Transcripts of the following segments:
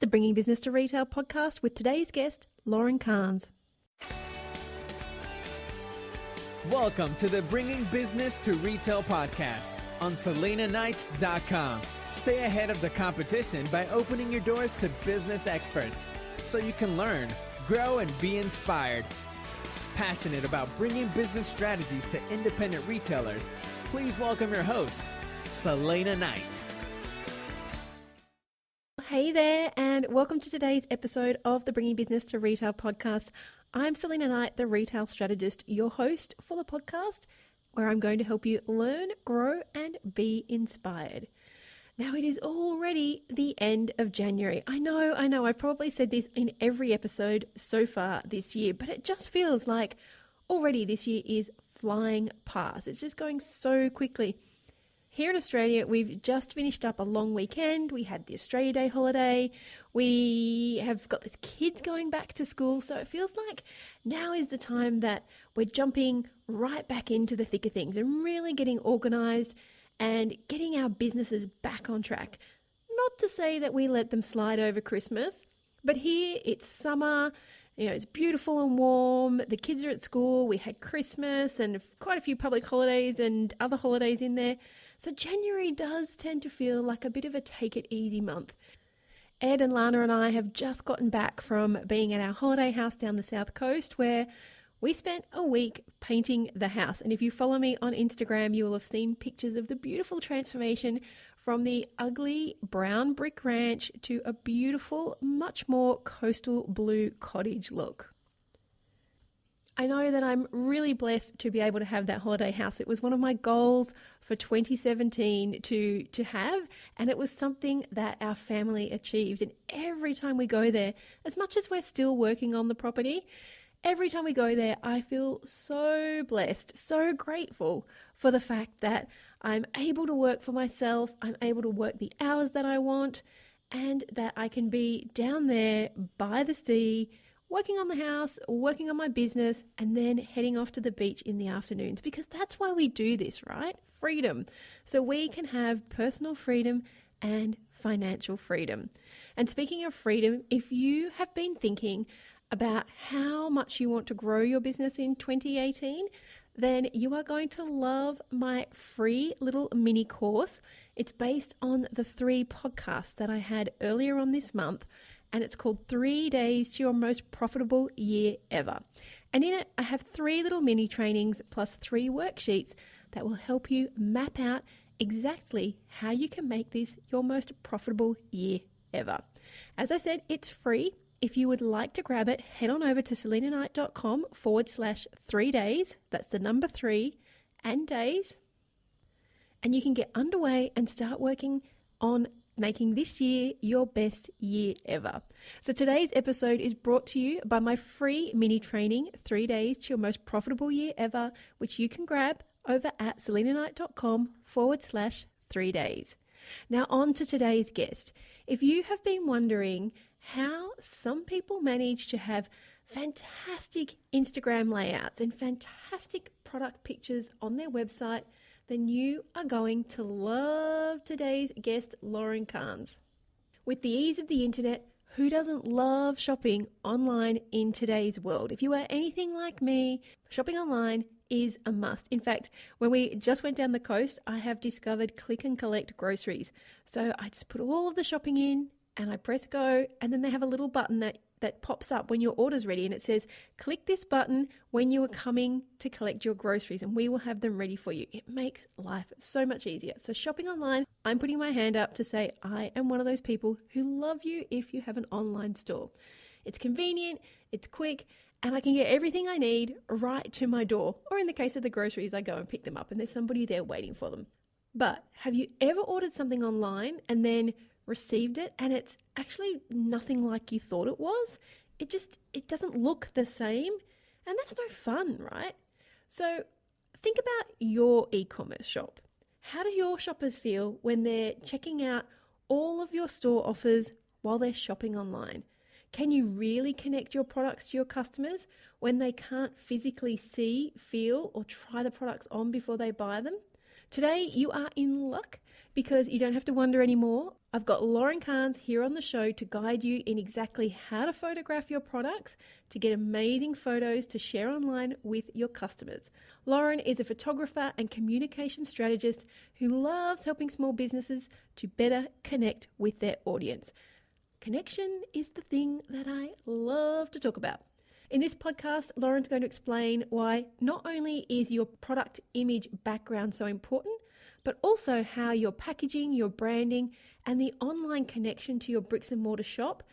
the Bringing Business to Retail podcast with today's guest, Lauren Carnes. Welcome to the Bringing Business to Retail podcast on SelenaKnight.com. Stay ahead of the competition by opening your doors to business experts so you can learn, grow, and be inspired. Passionate about bringing business strategies to independent retailers, please welcome your host, Selena Knight. Hey there, and welcome to today's episode of the Bringing Business to Retail podcast. I'm Selena Knight, the retail strategist, your host for the podcast, where I'm going to help you learn, grow, and be inspired. Now, it is already the end of January. I know, I've probably said this in every episode so far this year, but it just feels like already this year is flying past. It's just going so quickly. Here in Australia, we've just finished up a long weekend. We had the Australia Day holiday. We have got the kids going back to school. So it feels like now is the time that we're jumping right back into the thick of things and really getting organised and getting our businesses back on track. Not to say that we let them slide over Christmas, but here it's summer. It's beautiful and warm. The kids are at school. We had Christmas and quite a few public holidays and other holidays in there. So January does tend to feel like a bit of a take it easy month. Ed and Lana and I have just gotten back from being at our holiday house down the south coast where we spent a week painting the house. And if you follow me on Instagram, you will have seen pictures of the beautiful transformation from the ugly brown brick ranch to a beautiful, much more coastal blue cottage look. I know that I'm really blessed to be able to have that holiday house. It was one of my goals for 2017 to have, and it was something that our family achieved. And every time we go there, as much as we're still working on the property, every time we go there, I feel so blessed, so grateful for the fact that I'm able to work for myself, I'm able to work the hours that I want, and that I can be down there by the sea, working on the house, working on my business, and then heading off to the beach in the afternoons, because that's why we do this, right? Freedom. So we can have personal freedom and financial freedom. And speaking of freedom, if you have been thinking about how much you want to grow your business in 2018, then you are going to love my free little mini course. It's based on the 3 podcasts that I had earlier on this month, and it's called 3 Days to Your Most Profitable Year Ever. And in it, I have 3 little mini trainings plus 3 worksheets that will help you map out exactly how you can make this your most profitable year ever. As I said, it's free. If you would like to grab it, head on over to SelenaKnight.com/3 days. That's the number 3 and days. And you can get underway and start working on making this year your best year ever. So today's episode is brought to you by my free mini training, 3 Days to Your Most Profitable Year Ever, which you can grab over at SelenaKnight.com/3 days. Now on to today's guest. If you have been wondering how some people manage to have fantastic Instagram layouts and fantastic product pictures on their website, then you are going to love today's guest, Lauren Carnes. With the ease of the internet, who doesn't love shopping online in today's world? If you are anything like me, shopping online is a must. In fact, when we just went down the coast, I have discovered click and collect groceries. So I just put all of the shopping in and I press go, and then they have a little button that pops up when your order's ready, and it says, click this button when you are coming to collect your groceries and we will have them ready for you. It makes life so much easier. So shopping online, I'm putting my hand up to say I am one of those people who love you if you have an online store. It's convenient, it's quick, and I can get everything I need right to my door. Or in the case of the groceries, I go and pick them up and there's somebody there waiting for them. But have you ever ordered something online and then received it and it's actually nothing like you thought it was? It doesn't look the same, and that's no fun, right? So think about your e-commerce shop. How do your shoppers feel when they're checking out all of your store offers while they're shopping online? Can you really connect your products to your customers when they can't physically see, feel, or try the products on before they buy them? Today, you are in luck Because you don't have to wonder anymore. I've got Lauren Carnes here on the show to guide you in exactly how to photograph your products to get amazing photos to share online with your customers. Lauren is a photographer and communication strategist who loves helping small businesses to better connect with their audience. Connection is the thing that I love to talk about. In this podcast, Lauren's going to explain why not only is your product image background so important, but also how your packaging, your branding, and the online connection to your bricks and mortar shop,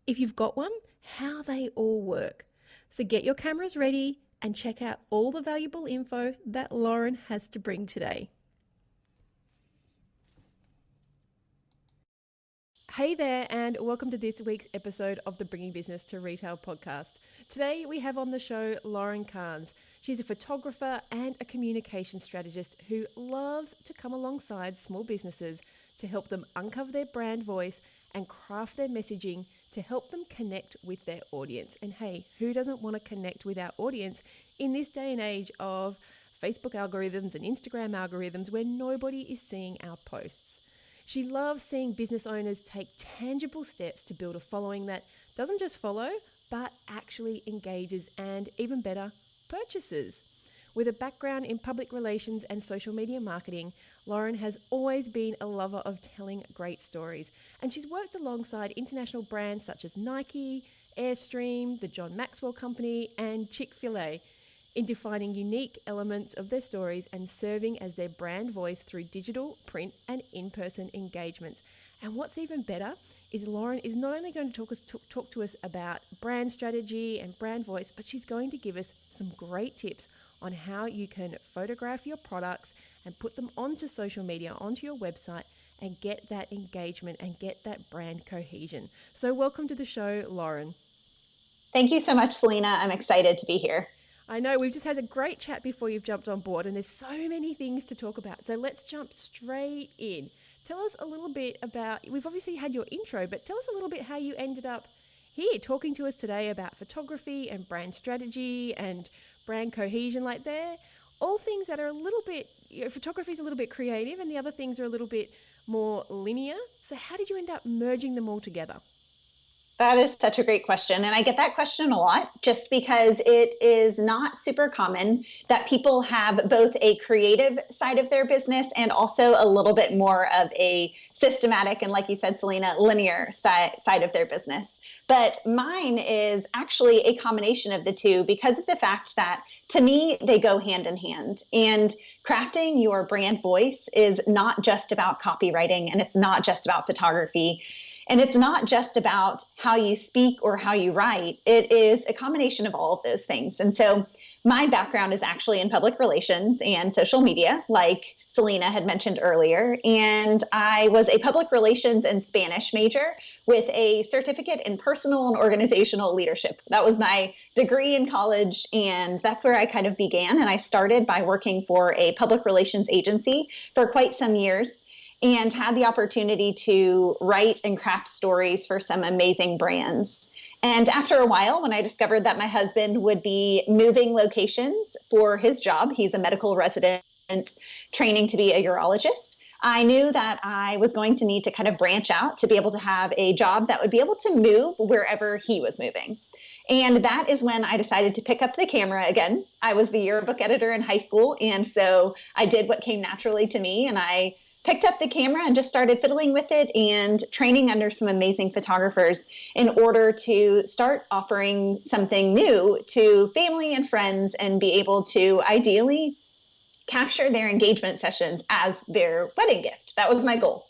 if you've got one, how they all work. So get your cameras ready and check out all the valuable info that Lauren has to bring today. Hey there, and welcome to this week's episode of the Bringing Business to Retail podcast. Today we have on the show Lauren Carnes. She's a photographer and a communication strategist who loves to come alongside small businesses to help them uncover their brand voice and craft their messaging to help them connect with their audience. And hey, who doesn't want to connect with our audience in this day and age of Facebook algorithms and Instagram algorithms where nobody is seeing our posts? She loves seeing business owners take tangible steps to build a following that doesn't just follow, but actually engages and, even better, purchases. With a background in public relations and social media marketing, Lauren has always been a lover of telling great stories, and she's worked alongside international brands such as Nike, Airstream, the John Maxwell Company, and Chick-fil-A in defining unique elements of their stories and serving as their brand voice through digital, print, and in-person engagements. And what's even better is Lauren is not only going to talk to us about brand strategy and brand voice, but she's going to give us some great tips on how you can photograph your products and put them onto social media, onto your website, and get that engagement and get that brand cohesion. So welcome to the show, Lauren. Thank you so much, Selena. I'm excited to be here. I know we've just had a great chat before you've jumped on board, and there's so many things to talk about. So let's jump straight in. Tell us a little bit about, we've obviously had your intro, but tell us a little bit how you ended up here talking to us today about photography and brand strategy and brand cohesion. Like they're all things that are a little bit, photography is a little bit creative and the other things are a little bit more linear. So how did you end up merging them all together? That is such a great question. And I get that question a lot just because it is not super common that people have both a creative side of their business and also a little bit more of a systematic and, like you said, Selena, linear side of their business. But mine is actually a combination of the two because of the fact that, to me, they go hand in hand. And crafting your brand voice is not just about copywriting, and it's not just about photography. And it's not just about how you speak or how you write. It is a combination of all of those things. And so my background is actually in public relations and social media, like Selena had mentioned earlier. And I was a public relations and Spanish major with a certificate in personal and organizational leadership. That was my degree in college, and that's where I kind of began. And I started by working for a public relations agency for quite some years, and had the opportunity to write and craft stories for some amazing brands. And after a while, when I discovered that my husband would be moving locations for his job, he's a medical resident training to be a urologist, I knew that I was going to need to kind of branch out to be able to have a job that would be able to move wherever he was moving. And that is when I decided to pick up the camera again. I was the yearbook editor in high school, and so I did what came naturally to me, and I picked up the camera and just started fiddling with it and training under some amazing photographers in order to start offering something new to family and friends and be able to ideally capture their engagement sessions as their wedding gift. That was my goal.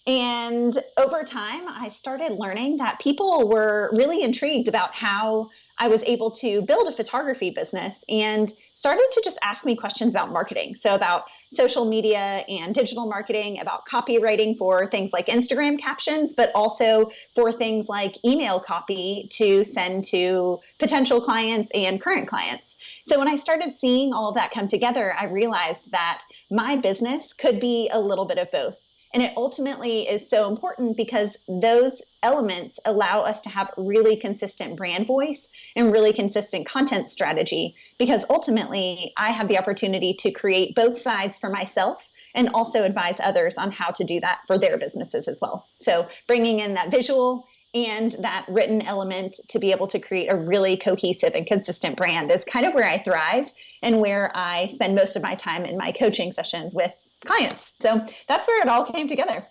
And over time, I started learning that people were really intrigued about how I was able to build a photography business and started to just ask me questions about marketing. So about social media and digital marketing, about copywriting for things like Instagram captions, but also for things like email copy to send to potential clients and current clients. So when I started seeing all of that come together, I realized that my business could be a little bit of both. And it ultimately is so important because those elements allow us to have really consistent brand voice and really consistent content strategy, because ultimately I have the opportunity to create both sides for myself and also advise others on how to do that for their businesses as well. So bringing in that visual and that written element to be able to create a really cohesive and consistent brand is kind of where I thrive and where I spend most of my time in my coaching sessions with clients. So that's where it all came together.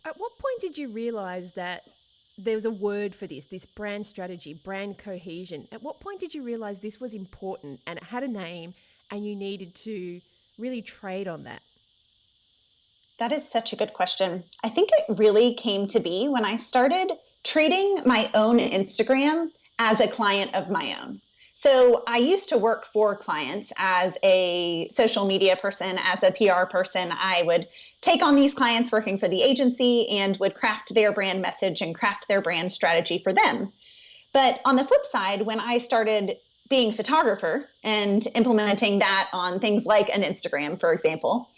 At what point did you realize that there was a word for this brand strategy, brand cohesion? At what point did you realize this was important and it had a name and you needed to really trade on that? That is such a good question. I think it really came to be when I started treating my own Instagram as a client of my own. So I used to work for clients as a social media person, as a PR person. I would take on these clients working for the agency and would craft their brand message and craft their brand strategy for them. But on the flip side, when I started being a photographer and implementing that on things like an Instagram, for example,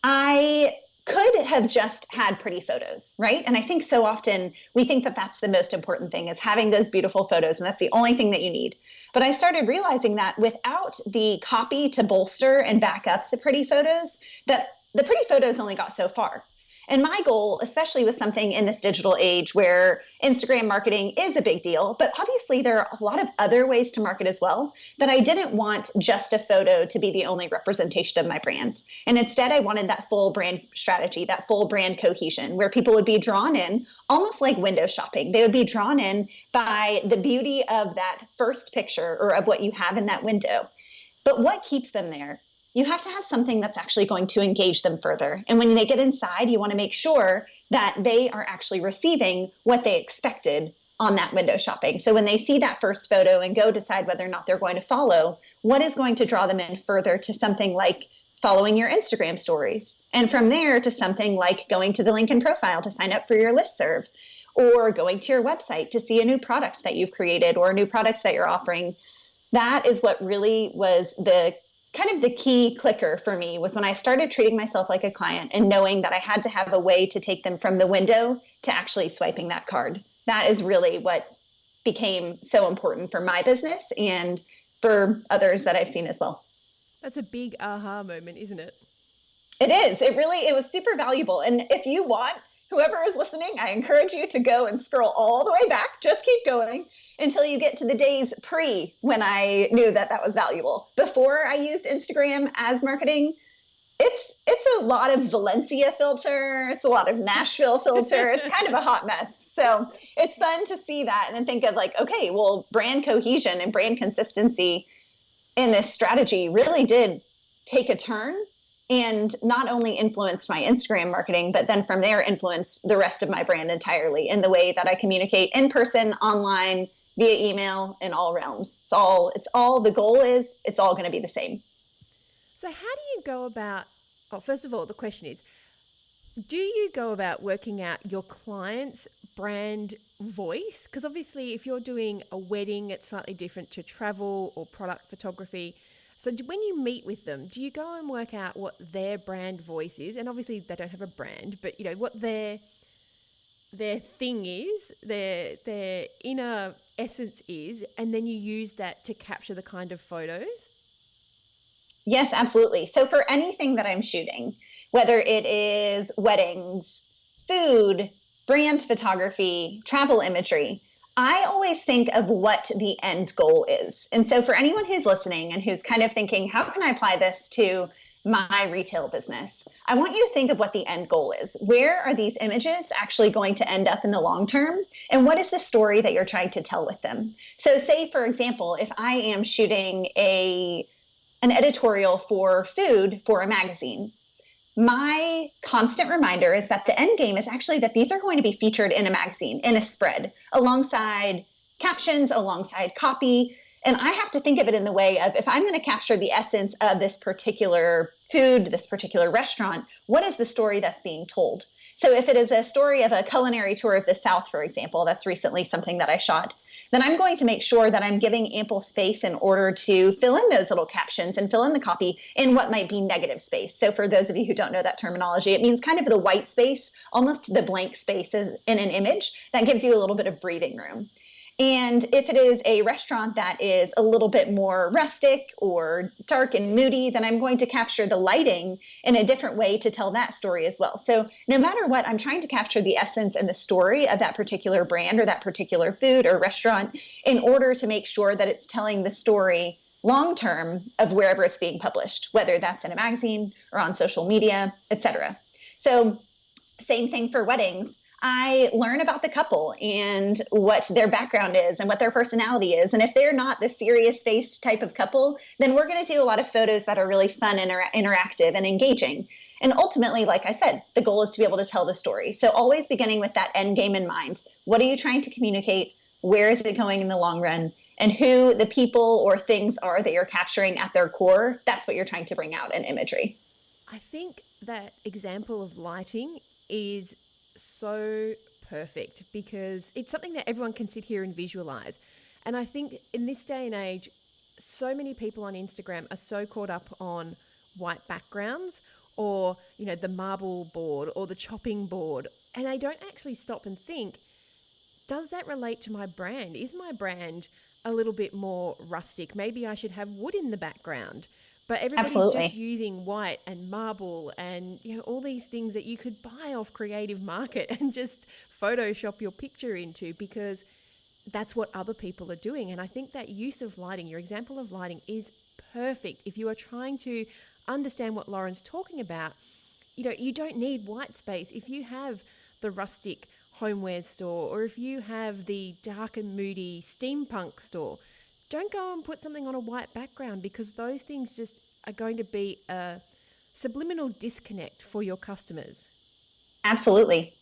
I could have just had pretty photos, right? And I think so often we think that that's the most important thing, is having those beautiful photos, and that's the only thing that you need. But I started realizing that without the copy to bolster and back up the pretty photos, that the pretty photos only got so far. And my goal, especially with something in this digital age where Instagram marketing is a big deal, but obviously there are a lot of other ways to market as well, that I didn't want just a photo to be the only representation of my brand. And instead, I wanted that full brand strategy, that full brand cohesion, where people would be drawn in almost like window shopping. They would be drawn in by the beauty of that first picture or of what you have in that window. But what keeps them there? You have to have something that's actually going to engage them further. And when they get inside, you want to make sure that they are actually receiving what they expected on that window shopping. So when they see that first photo and go decide whether or not they're going to follow, what is going to draw them in further to something like following your Instagram stories? And from there to something like going to the link in profile to sign up for your listserv, or going to your website to see a new product that you've created or a new product that you're offering. That is what really was the kind of the key clicker for me, was when I started treating myself like a client and knowing that I had to have a way to take them from the window to actually swiping that card. That is really what became so important for my business and for others that I've seen as well. That's a big aha moment, isn't it? It is. It was super valuable. And if you want, whoever is listening, I encourage you to go and scroll all the way back. Just keep going until you get to the days pre when I knew that that was valuable. Before I used Instagram as marketing, it's a lot of Valencia filter. It's a lot of Nashville filter. It's kind of a hot mess. So it's fun to see that and then think of like, okay, well, brand cohesion and brand consistency in this strategy really did take a turn and not only influenced my Instagram marketing, but then from there influenced the rest of my brand entirely in the way that I communicate in person, online, via email, in all realms. It's all the goal is, it's all going to be the same. So how do you go about, well, first of all, the question is, do you go about working out your client's brand voice? Because obviously if you're doing a wedding, it's slightly different to travel or product photography. So when you meet with them, do you go and work out what their brand voice is? And obviously they don't have a brand, but you know what their thing is, their inner essence is, and then you use that to capture the kind of photos? Yes, absolutely. So for anything that I'm shooting, whether it is weddings, food, brand photography, travel imagery, I always think of what the end goal is. And so for anyone who's listening and who's kind of thinking, how can I apply this to my retail business? I want you to think of what the end goal is. Where are these images actually going to end up in the long term? And what is the story that you're trying to tell with them? So say, for example, if I am shooting an editorial for food for a magazine, my constant reminder is that the end game is actually that these are going to be featured in a magazine, in a spread, alongside captions, alongside copy. And I have to think of it in the way of, if I'm going to capture the essence of this particular food, this particular restaurant, what is the story that's being told? So if it is a story of a culinary tour of the South, for example, that's recently something that I shot, then I'm going to make sure that I'm giving ample space in order to fill in those little captions and fill in the copy in what might be negative space. So for those of you who don't know that terminology, it means kind of the white space, almost the blank spaces in an image that gives you a little bit of breathing room. And if it is a restaurant that is a little bit more rustic or dark and moody, then I'm going to capture the lighting in a different way to tell that story as well. So no matter what, I'm trying to capture the essence and the story of that particular brand or that particular food or restaurant in order to make sure that it's telling the story long term of wherever it's being published, whether that's in a magazine or on social media, etc. So same thing for weddings. I learn about the couple and what their background is and what their personality is. And if they're not the serious faced type of couple, then we're going to do a lot of photos that are really fun and interactive and engaging. And ultimately, like I said, the goal is to be able to tell the story. So always beginning with that end game in mind. What are you trying to communicate? Where is it going in the long run? And who the people or things are that you're capturing at their core, that's what you're trying to bring out in imagery. I think that example of lighting is so perfect because it's something that everyone can sit here and visualize. And I think in this day and age, so many people on Instagram are so caught up on white backgrounds or, you know, the marble board or the chopping board. And they don't actually stop and think, does that relate to my brand? Is my brand a little bit more rustic? Maybe I should have wood in the background. But everybody's Absolutely. just using white and marble and, you know, all these things that you could buy off Creative Market and just Photoshop your picture into because that's what other people are doing. And I think that use of lighting, your example of lighting, is perfect. If you are trying to understand what Lauren's talking about, you know, you don't need white space. If you have the rustic homeware store or if you have the dark and moody steampunk store, don't go and put something on a white background because those things just are going to be a subliminal disconnect for your customers. Absolutely.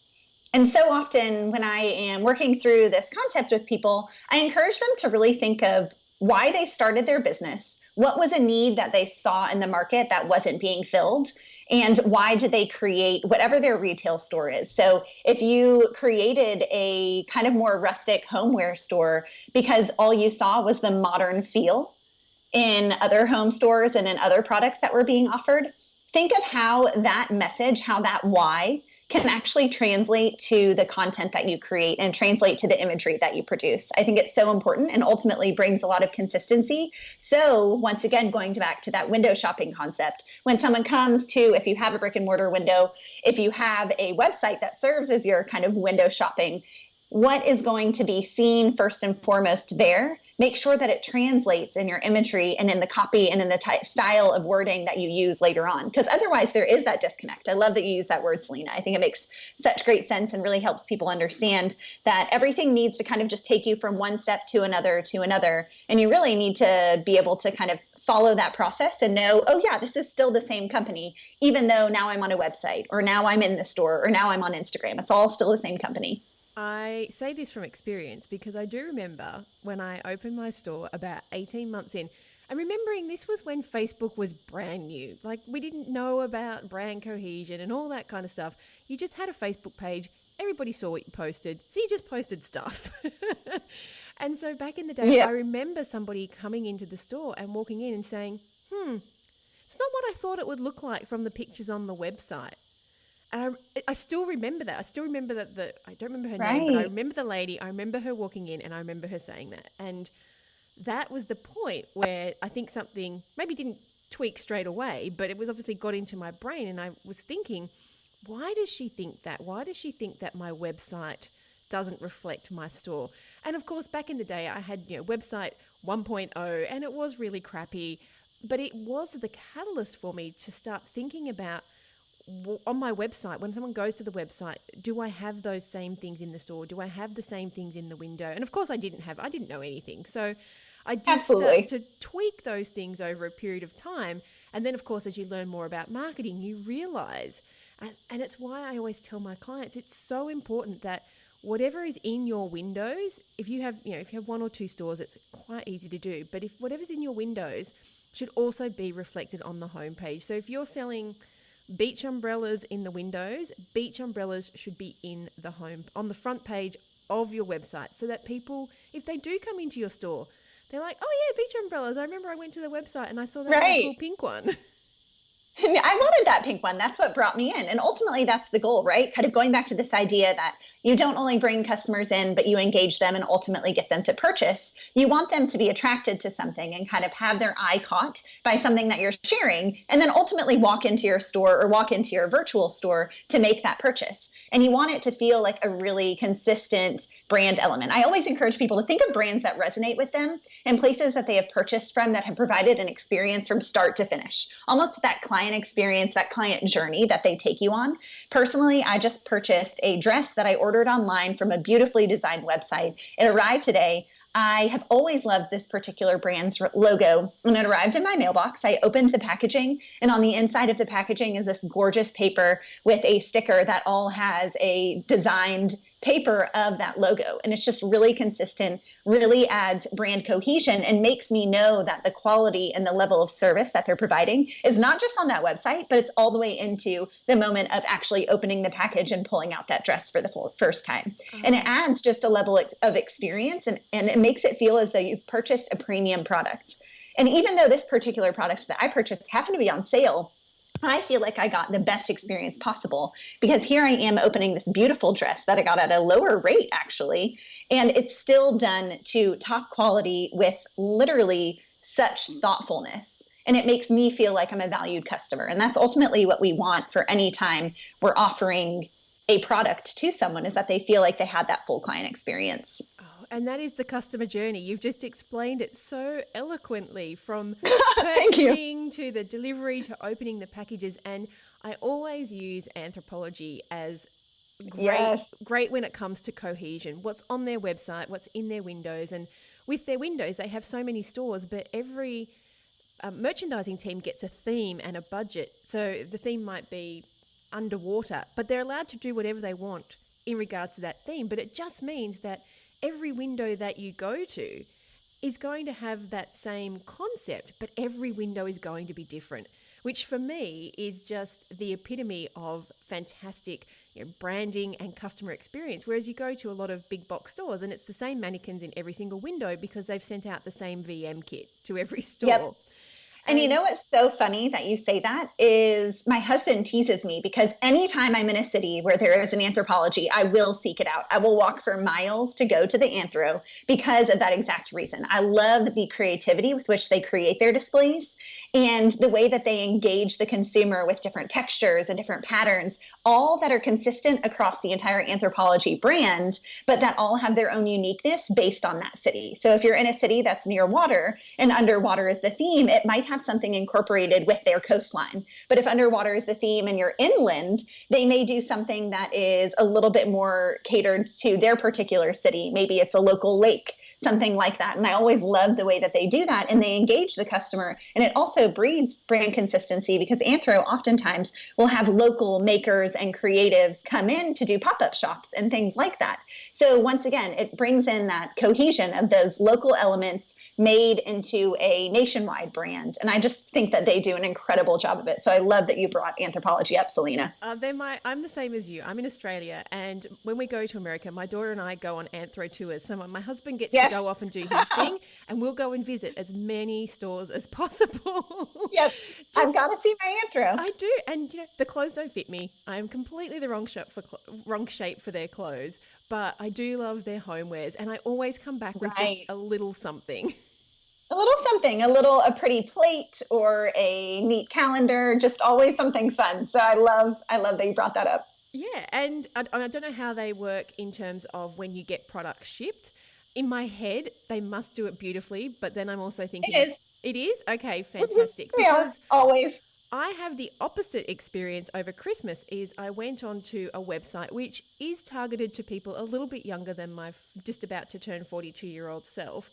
And so often when I am working through this concept with people, I encourage them to really think of why they started their business. What was a need that they saw in the market that wasn't being filled? And why did they create whatever their retail store is? So if you created a kind of more rustic homeware store because all you saw was the modern feel in other home stores and in other products that were being offered, think of how that message, how that why can actually translate to the content that you create and translate to the imagery that you produce. I think it's so important and ultimately brings a lot of consistency. So once again, going back to that window shopping concept, when someone comes to, if you have a brick and mortar window, if you have a website that serves as your kind of window shopping, what is going to be seen first and foremost there? Make sure that it translates in your imagery and in the copy and in the style of wording that you use later on. Because otherwise there is that disconnect. I love that you use that word, Selena. I think it makes such great sense and really helps people understand that everything needs to kind of just take you from one step to another. And you really need to be able to kind of follow that process and know, oh yeah, this is still the same company, even though now I'm on a website or now I'm in the store or now I'm on Instagram. It's all still the same company. I say this from experience because I do remember when I opened my store about 18 months in, and remembering this was when Facebook was brand new. Like we didn't know about brand cohesion and all that kind of stuff. You just had a Facebook page. Everybody saw what you posted. So you just posted stuff. And so back in the day, I remember somebody coming into the store and walking in and saying, it's not what I thought it would look like from the pictures on the website. And I still remember that. I still remember that I don't remember her name, but I remember the lady. I remember her walking in and I remember her saying that. And that was the point where I think something maybe didn't tweak straight away, but it was obviously got into my brain. And I was thinking, why does she think that? Why does she think that my website doesn't reflect my store? And of course, back in the day, I had, website 1.0 and it was really crappy, but it was the catalyst for me to start thinking about on my website, when someone goes to the website, do I have those same things in the store? Do I have the same things in the window? And of course I didn't know anything. So I did start to tweak those things over a period of time. And then of course, as you learn more about marketing, you realize, and it's why I always tell my clients, it's so important that whatever is in your windows, if you have one or two stores, it's quite easy to do. But if whatever's in your windows should also be reflected on the homepage. So if you're selling beach umbrellas in the windows, beach umbrellas should be on the front page of your website so that people, if they do come into your store, they're like, oh yeah, beach umbrellas. I remember I went to the website and I saw that really cool pink one. I wanted that pink one. That's what brought me in. And ultimately, that's the goal, right? Kind of going back to this idea that you don't only bring customers in, but you engage them and ultimately get them to purchase. You want them to be attracted to something and kind of have their eye caught by something that you're sharing, and then ultimately walk into your store or walk into your virtual store to make that purchase. And you want it to feel like a really consistent brand element. I always encourage people to think of brands that resonate with them and places that they have purchased from that have provided an experience from start to finish. Almost that client experience, that client journey that they take you on. Personally, I just purchased a dress that I ordered online from a beautifully designed website. It arrived today. I have always loved this particular brand's logo. When it arrived in my mailbox, I opened the packaging, and on the inside of the packaging is this gorgeous paper with a sticker that all has a designed paper of that logo. And it's just really consistent, really adds brand cohesion, and makes me know that the quality and the level of service that they're providing is not just on that website, but it's all the way into the moment of actually opening the package and pulling out that dress for the first time. And it adds just a level of experience, and it makes it feel as though you've purchased a premium product. And even though this particular product that I purchased happened to be on sale, I feel like I got the best experience possible, because here I am opening this beautiful dress that I got at a lower rate, actually, and it's still done to top quality with literally such thoughtfulness. And it makes me feel like I'm a valued customer. And that's ultimately what we want for any time we're offering a product to someone, is that they feel like they had that full client experience. And that is the customer journey. You've just explained it so eloquently, from Thank you. purchasing to the delivery to opening the packages. And I always use Anthropologie as great when it comes to cohesion. What's on their website, what's in their windows. And with their windows, they have so many stores, but every merchandising team gets a theme and a budget. So the theme might be underwater, but they're allowed to do whatever they want in regards to that theme. But it just means that every window that you go to is going to have that same concept, but every window is going to be different, which for me is just the epitome of fantastic, branding and customer experience. Whereas you go to a lot of big box stores and it's the same mannequins in every single window because they've sent out the same VM kit to every store. Yep. And you know what's so funny that you say that is my husband teases me, because anytime I'm in a city where there is an Anthropologie, I will seek it out. I will walk for miles to go to the Anthro because of that exact reason. I love the creativity with which they create their displays and the way that they engage the consumer with different textures and different patterns, all that are consistent across the entire Anthropologie brand, but that all have their own uniqueness based on that city. So if you're in a city that's near water and underwater is the theme, it might have something incorporated with their coastline. But if underwater is the theme and you're inland, they may do something that is a little bit more catered to their particular city. Maybe it's a local lake, something like that. And I always love the way that they do that, and they engage the customer. And it also breeds brand consistency, because Anthro oftentimes will have local makers and creatives come in to do pop-up shops and things like that. So once again, it brings in that cohesion of those local elements made into a nationwide brand. And I just think that they do an incredible job of it. So I love that you brought Anthropologie up, Selena. I'm the same as you. I'm in Australia, and when we go to America, my daughter and I go on Anthro tours. So my husband gets to go off and do his thing, and we'll go and visit as many stores as possible. Yes, I've got to see my Anthro. I do, and the clothes don't fit me. I am completely the wrong shape for their clothes, but I do love their homewares, and I always come back with just a little something. A little something, a pretty plate or a neat calendar, just always something fun. So I love that you brought that up. Yeah, and I don't know how they work in terms of when you get products shipped. In my head, they must do it beautifully, but then I'm also thinking... It is? Okay, fantastic. Because always. I have the opposite experience over Christmas. Is I went onto a website which is targeted to people a little bit younger than my just about to turn 42-year-old self.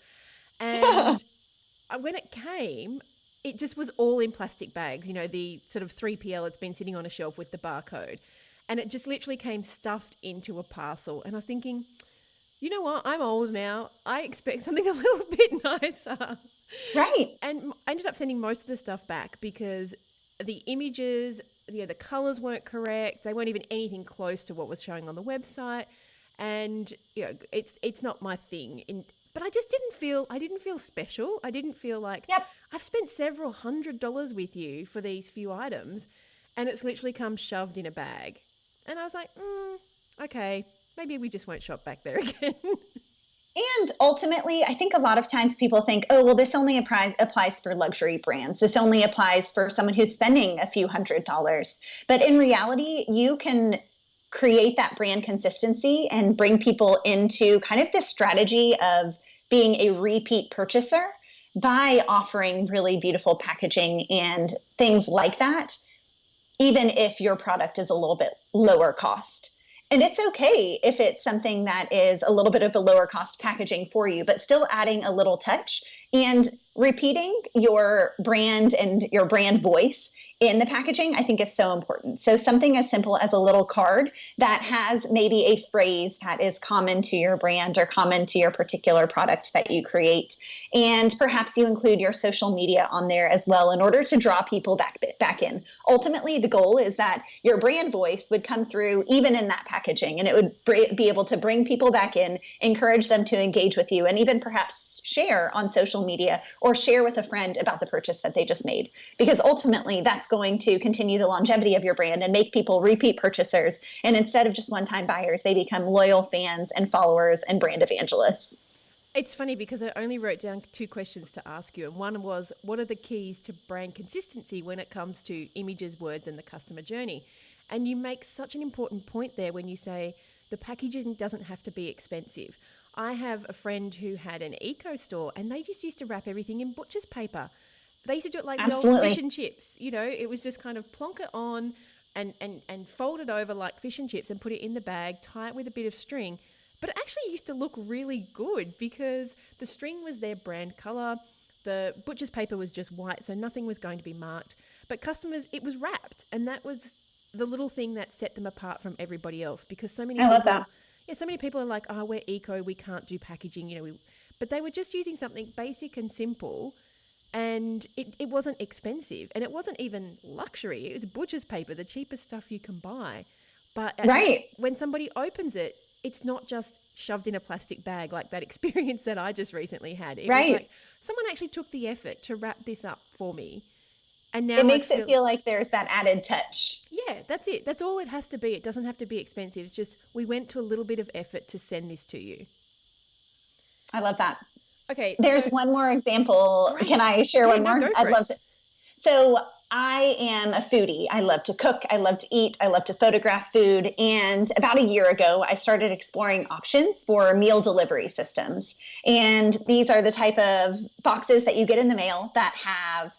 And... when it came, it just was all in plastic bags, the sort of 3PL that's been sitting on a shelf with the barcode. And it just literally came stuffed into a parcel. And I was thinking, you know what? I'm old now. I expect something a little bit nicer. Right. And I ended up sending most of the stuff back because the images, the colors weren't correct. They weren't even anything close to what was showing on the website. And, it's not my thing. But I just didn't feel special. I didn't feel like, I I've spent several $100s with you for these few items, and it's literally come shoved in a bag. And I was like, okay, maybe we just won't shop back there again. And ultimately, I think a lot of times people think, oh, well, this only applies for luxury brands. This only applies for someone who's spending a few $100s. But in reality, you can create that brand consistency and bring people into kind of this strategy of being a repeat purchaser by offering really beautiful packaging and things like that, even if your product is a little bit lower cost. And it's okay if it's something that is a little bit of a lower cost packaging for you, but still adding a little touch and repeating your brand and your brand voice in the packaging, I think is so important. So something as simple as a little card that has maybe a phrase that is common to your brand or common to your particular product that you create. And perhaps you include your social media on there as well in order to draw people back in. Ultimately, the goal is that your brand voice would come through even in that packaging, and it would be able to bring people back in, encourage them to engage with you, and even perhaps share on social media or share with a friend about the purchase that they just made. Because ultimately, that's going to continue the longevity of your brand and make people repeat purchasers. And instead of just one-time buyers, they become loyal fans and followers and brand evangelists. It's funny because I only wrote down 2 questions to ask you. And one was, what are the keys to brand consistency when it comes to images, words, and the customer journey? And you make such an important point there when you say the packaging doesn't have to be expensive. I have a friend who had an eco store, and they just used to wrap everything in butcher's paper. They used to do it like the old fish and chips. You know, it was just kind of plonk it on and fold it over like fish and chips and put it in the bag, tie it with a bit of string. But it actually used to look really good because the string was their brand color. The butcher's paper was just white, so nothing was going to be marked. But customers, it was wrapped, and that was the little thing that set them apart from everybody else, because so many love that. Yeah, so many people are like, oh, we're eco, we can't do packaging, but they were just using something basic and simple, and it wasn't expensive, and it wasn't even luxury. It was butcher's paper, the cheapest stuff you can buy. But when somebody opens it, it's not just shoved in a plastic bag like that experience that I just recently had. It was like someone actually took the effort to wrap this up for me. And now it makes it feel like there's that added touch. Yeah, that's it. That's all it has to be. It doesn't have to be expensive. It's just we went to a little bit of effort to send this to you. I love that. Okay. There's one more example. Great. Can I share one more? I'd love to. So I am a foodie. I love to cook. I love to eat. I love to photograph food. And about a year ago, I started exploring options for meal delivery systems. And these are the type of boxes that you get in the mail that have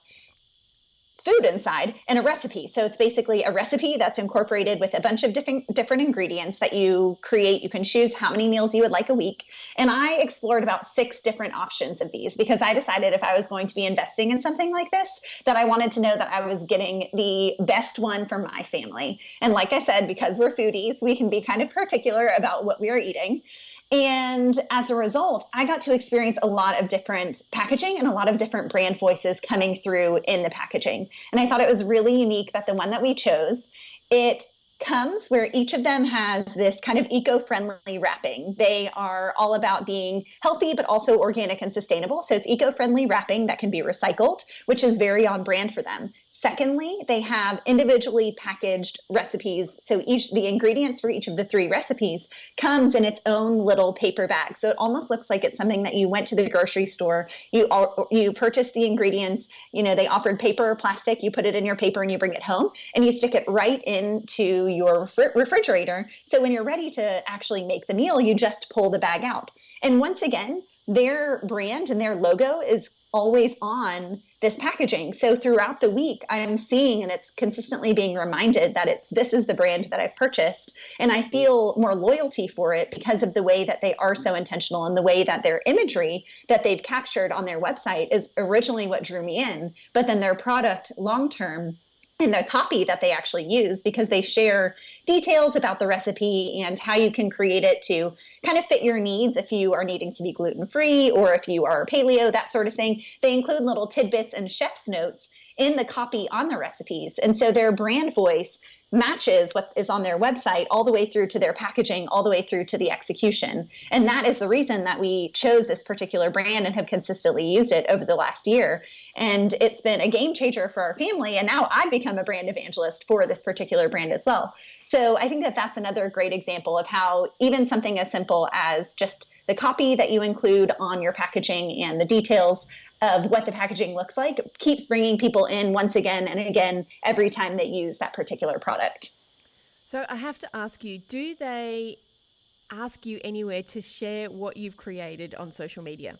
food inside and a recipe. So it's basically a recipe that's incorporated with a bunch of different ingredients that you create. You can choose how many meals you would like a week. And I explored about 6 different options of these because I decided if I was going to be investing in something like this, that I wanted to know that I was getting the best one for my family. And like I said, because we're foodies, we can be kind of particular about what we are eating. And as a result, I got to experience a lot of different packaging and a lot of different brand voices coming through in the packaging. And I thought it was really unique that the one that we chose, it comes where each of them has this kind of eco-friendly wrapping. They are all about being healthy, but also organic and sustainable. So it's eco-friendly wrapping that can be recycled, which is very on brand for them. Secondly, they have individually packaged recipes. So the ingredients for each of the 3 recipes comes in its own little paper bag. So it almost looks like it's something that you went to the grocery store, you purchased the ingredients, they offered paper or plastic, you put it in your paper and you bring it home and you stick it right into your refrigerator. So when you're ready to actually make the meal, you just pull the bag out. And once again, their brand and their logo is always on this packaging. So throughout the week, I'm seeing and it's consistently being reminded that this is the brand that I've purchased. And I feel more loyalty for it because of the way that they are so intentional and the way that their imagery that they've captured on their website is originally what drew me in, but then their product long-term and the copy that they actually use, because they share details about the recipe and how you can create it to kind of fit your needs if you are needing to be gluten-free or if you are paleo, that sort of thing. They include little tidbits and chef's notes in the copy on the recipes. And so their brand voice matches what is on their website all the way through to their packaging, all the way through to the execution. And that is the reason that we chose this particular brand and have consistently used it over the last year. And it's been a game changer for our family. And now I've become a brand evangelist for this particular brand as well. So I think that that's another great example of how even something as simple as just the copy that you include on your packaging and the details of what the packaging looks like keeps bringing people in once again and again every time they use that particular product. So I have to ask you, do they ask you anywhere to share what you've created on social media?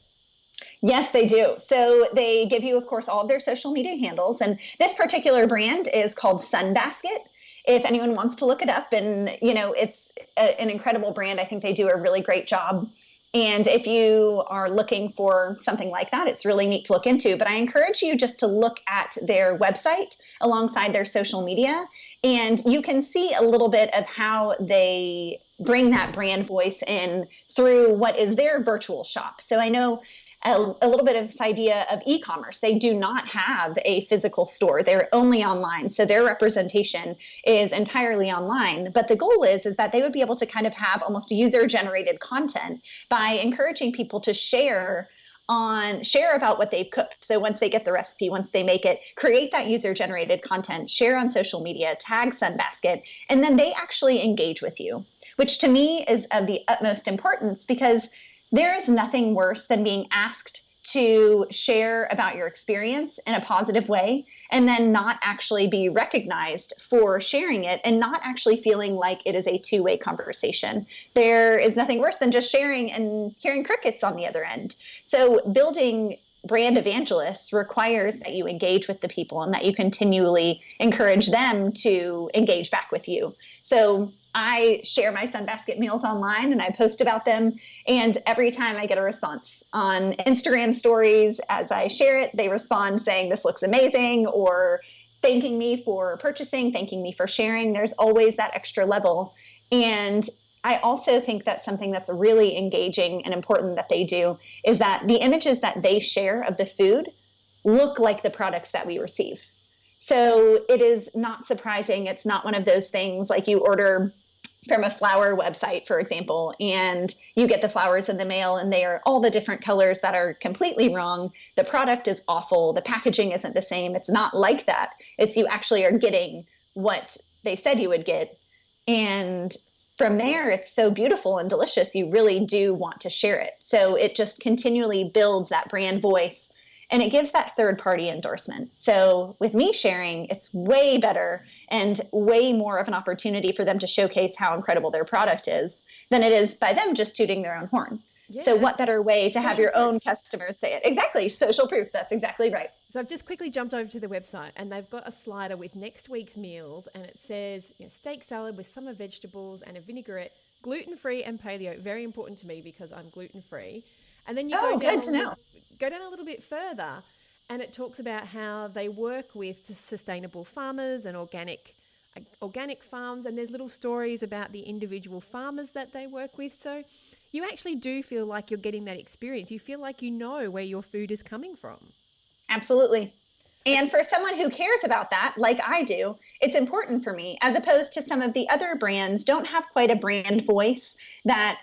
Yes, they do. So they give you, of course, all of their social media handles. And this particular brand is called Sunbasket. If anyone wants to look it up, and it's an incredible brand. I think they do a really great job. And if you are looking for something like that, it's really neat to look into. But I encourage you just to look at their website alongside their social media, and you can see a little bit of how they bring that brand voice in through what is their virtual shop. So I know a little bit of this idea of e-commerce. They do not have a physical store. They're only online. So their representation is entirely online. But the goal is that they would be able to kind of have almost user-generated content by encouraging people to share about what they've cooked. So once they get the recipe, once they make it, create that user-generated content, share on social media, tag Sunbasket, and then they actually engage with you, which to me is of the utmost importance, because there is nothing worse than being asked to share about your experience in a positive way and then not actually be recognized for sharing it and not actually feeling like it is a two-way conversation. There is nothing worse than just sharing and hearing crickets on the other end. So building brand evangelists requires that you engage with the people and that you continually encourage them to engage back with you. So I share my Sunbasket meals online and I post about them. And every time I get a response on Instagram stories, as I share it, they respond saying, "This looks amazing," or thanking me for purchasing, thanking me for sharing. There's always that extra level. And I also think that something that's really engaging and important that they do is that the images that they share of the food look like the products that we receive. So it is not surprising. It's not one of those things like you order from a flower website, for example, and you get the flowers in the mail and they are all the different colors that are completely wrong. The product is awful. The packaging isn't the same. It's not like that. It's you actually are getting what they said you would get. And from there, it's so beautiful and delicious. You really do want to share it. So it just continually builds that brand voice. And it gives that third-party endorsement. So with me sharing, it's way better and way more of an opportunity for them to showcase how incredible their product is than it is by them just tooting their own horn. Yeah, so what better way to have your own customers say it? Exactly. Social proof. That's exactly right. So I've just quickly jumped over to the website and they've got a slider with next week's meals, and it says steak salad with summer vegetables and a vinaigrette, gluten-free and paleo. Very important to me because I'm gluten-free. And then you go down a little bit further and it talks about how they work with sustainable farmers and organic farms, and there's little stories about the individual farmers that they work with. So you actually do feel like you're getting that experience. You feel like you know where your food is coming from. Absolutely. And for someone who cares about that, like I do, it's important for me, as opposed to some of the other brands don't have quite a brand voice that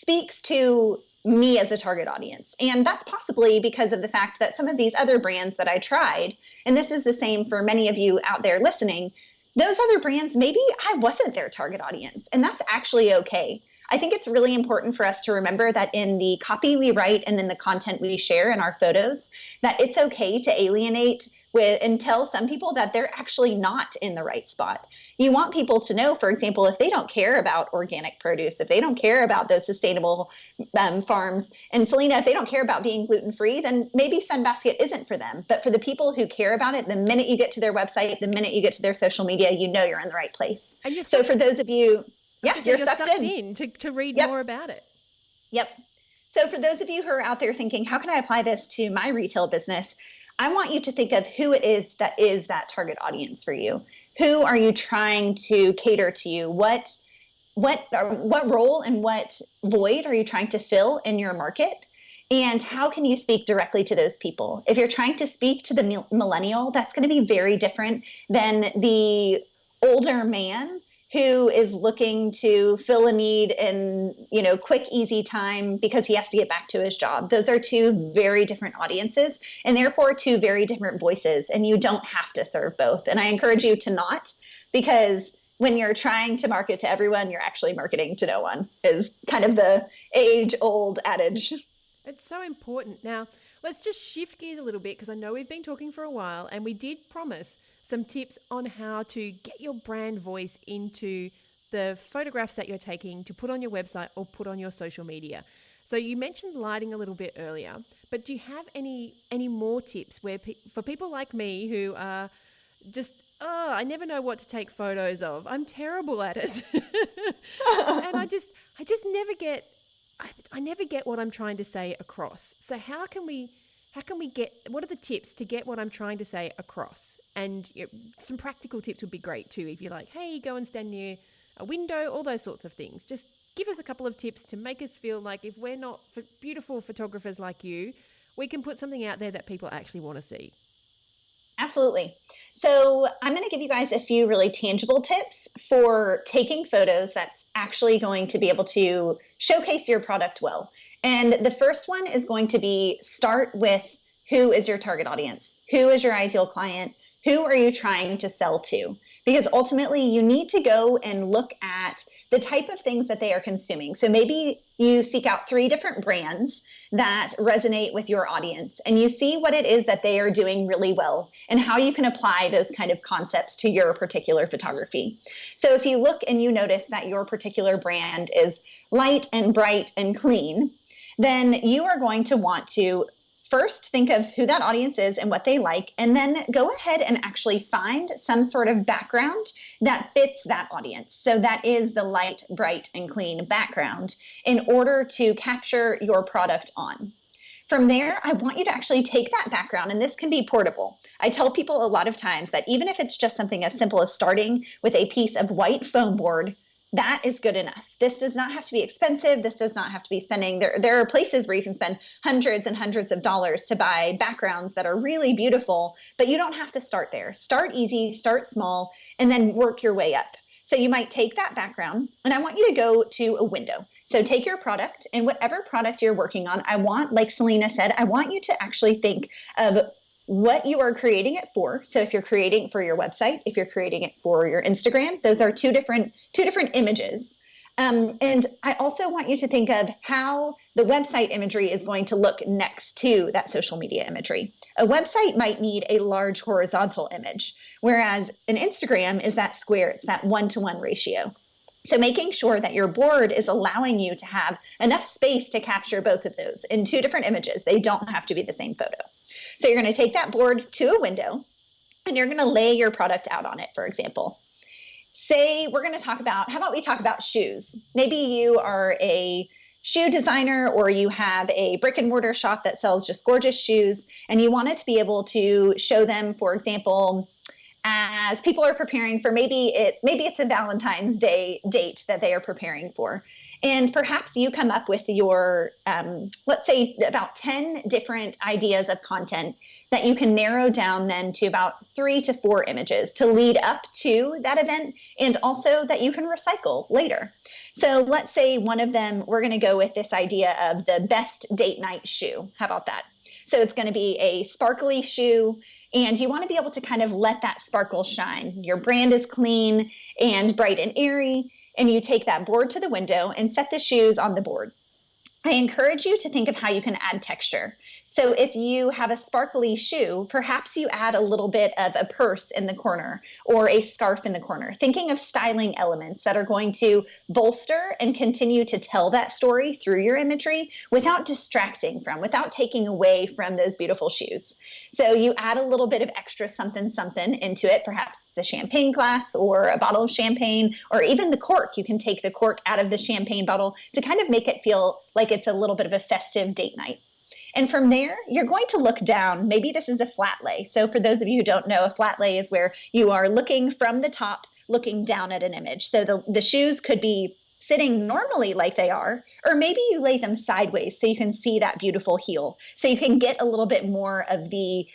speaks to me as a target audience. And that's possibly because of the fact that some of these other brands that I tried, and this is the same for many of you out there listening, those other brands, maybe I wasn't their target audience, and that's actually okay. I think it's really important for us to remember that in the copy we write and in the content we share in our photos, that it's okay to alienate with and tell some people that they're actually not in the right spot. You want people to know, for example, if they don't care about organic produce, if they don't care about those sustainable farms, and Selena, if they don't care about being gluten-free, then maybe Sunbasket isn't for them. But for the people who care about it, the minute you get to their website, the minute you get to their social media, you know you're in the right place. And you're so for those of you, you're sucked in to read more about it. Yep. So for those of you who are out there thinking, how can I apply this to my retail business? I want you to think of who it is that target audience for you. Who are you trying to cater to you? What role and what void are you trying to fill in your market? And how can you speak directly to those people? If you're trying to speak to the millennial, that's going to be very different than the older man who is looking to fill a need in, quick, easy time because he has to get back to his job. Those are two very different audiences and therefore two very different voices. And you don't have to serve both. And I encourage you to not, because when you're trying to market to everyone, you're actually marketing to no one, is kind of the age-old adage. It's so important. Now, let's just shift gears a little bit, because I know we've been talking for a while and we did promise some tips on how to get your brand voice into the photographs that you're taking to put on your website or put on your social media. So you mentioned lighting a little bit earlier, but do you have any more tips where for people like me who are just, I never know what to take photos of. I'm terrible at it. And I just never get, I never get what I'm trying to say across. So how can we get, what are the tips to get what I'm trying to say across? And some practical tips would be great too. If you're like, hey, go and stand near a window, all those sorts of things. Just give us a couple of tips to make us feel like if we're not beautiful photographers like you, we can put something out there that people actually want to see. Absolutely. So I'm going to give you guys a few really tangible tips for taking photos that's actually going to be able to showcase your product well. And the first one is going to be start with who is your target audience? Who is your ideal client? Who are you trying to sell to? Because ultimately you need to go and look at the type of things that they are consuming. So maybe you seek out 3 different brands that resonate with your audience and you see what it is that they are doing really well and how you can apply those kind of concepts to your particular photography. So if you look and you notice that your particular brand is light and bright and clean, then you are going to want to first think of who that audience is and what they like, and then go ahead and actually find some sort of background that fits that audience. So that is the light, bright, and clean background in order to capture your product on. From there, I want you to actually take that background, and this can be portable. I tell people a lot of times that even if it's just something as simple as starting with a piece of white foam board, that is good enough. This does not have to be expensive. This does not have to be spending. There are places where you can spend hundreds and hundreds of dollars to buy backgrounds that are really beautiful, but you don't have to start there. Start easy, start small, and then work your way up. So you might take that background, and I want you to go to a window. So take your product, and whatever product you're working on, I want, like Selena said, I want you to actually think of what you are creating it for. So if you're creating it for your website, if you're creating it for your Instagram, those are two different images. And I also want you to think of how the website imagery is going to look next to that social media imagery. A website might need a large horizontal image, whereas an Instagram is that square, it's that 1-to-1 ratio. So making sure that your board is allowing you to have enough space to capture both of those in 2 different images. They don't have to be the same photo. So you're going to take that board to a window and you're going to lay your product out on it, for example. Say we're going to talk about, how about we talk about shoes? Maybe you are a shoe designer or you have a brick and mortar shop that sells just gorgeous shoes and you wanted to be able to show them, for example, as people are preparing for maybe it's a Valentine's Day date that they are preparing for. And perhaps you come up with your, let's say about 10 different ideas of content that you can narrow down then to about 3 to 4 images to lead up to that event and also that you can recycle later. So let's say one of them, we're going to go with this idea of the best date night shoe. How about that? So it's going to be a sparkly shoe and you want to be able to kind of let that sparkle shine. Your brand is clean and bright and airy. And you take that board to the window and set the shoes on the board. I encourage you to think of how you can add texture. So if you have a sparkly shoe, perhaps you add a little bit of a purse in the corner or a scarf in the corner, thinking of styling elements that are going to bolster and continue to tell that story through your imagery without distracting from, without taking away from those beautiful shoes. So you add a little bit of extra something into it, perhaps a champagne glass or a bottle of champagne, or even the cork. You can take the cork out of the champagne bottle to kind of make it feel like it's a little bit of a festive date night. And from there, you're going to look down. Maybe this is a flat lay. So for those of you who don't know, a flat lay is where you are looking from the top, looking down at an image. So the shoes could be sitting normally like they are, or maybe you lay them sideways so you can see that beautiful heel. So you can get a little bit more of the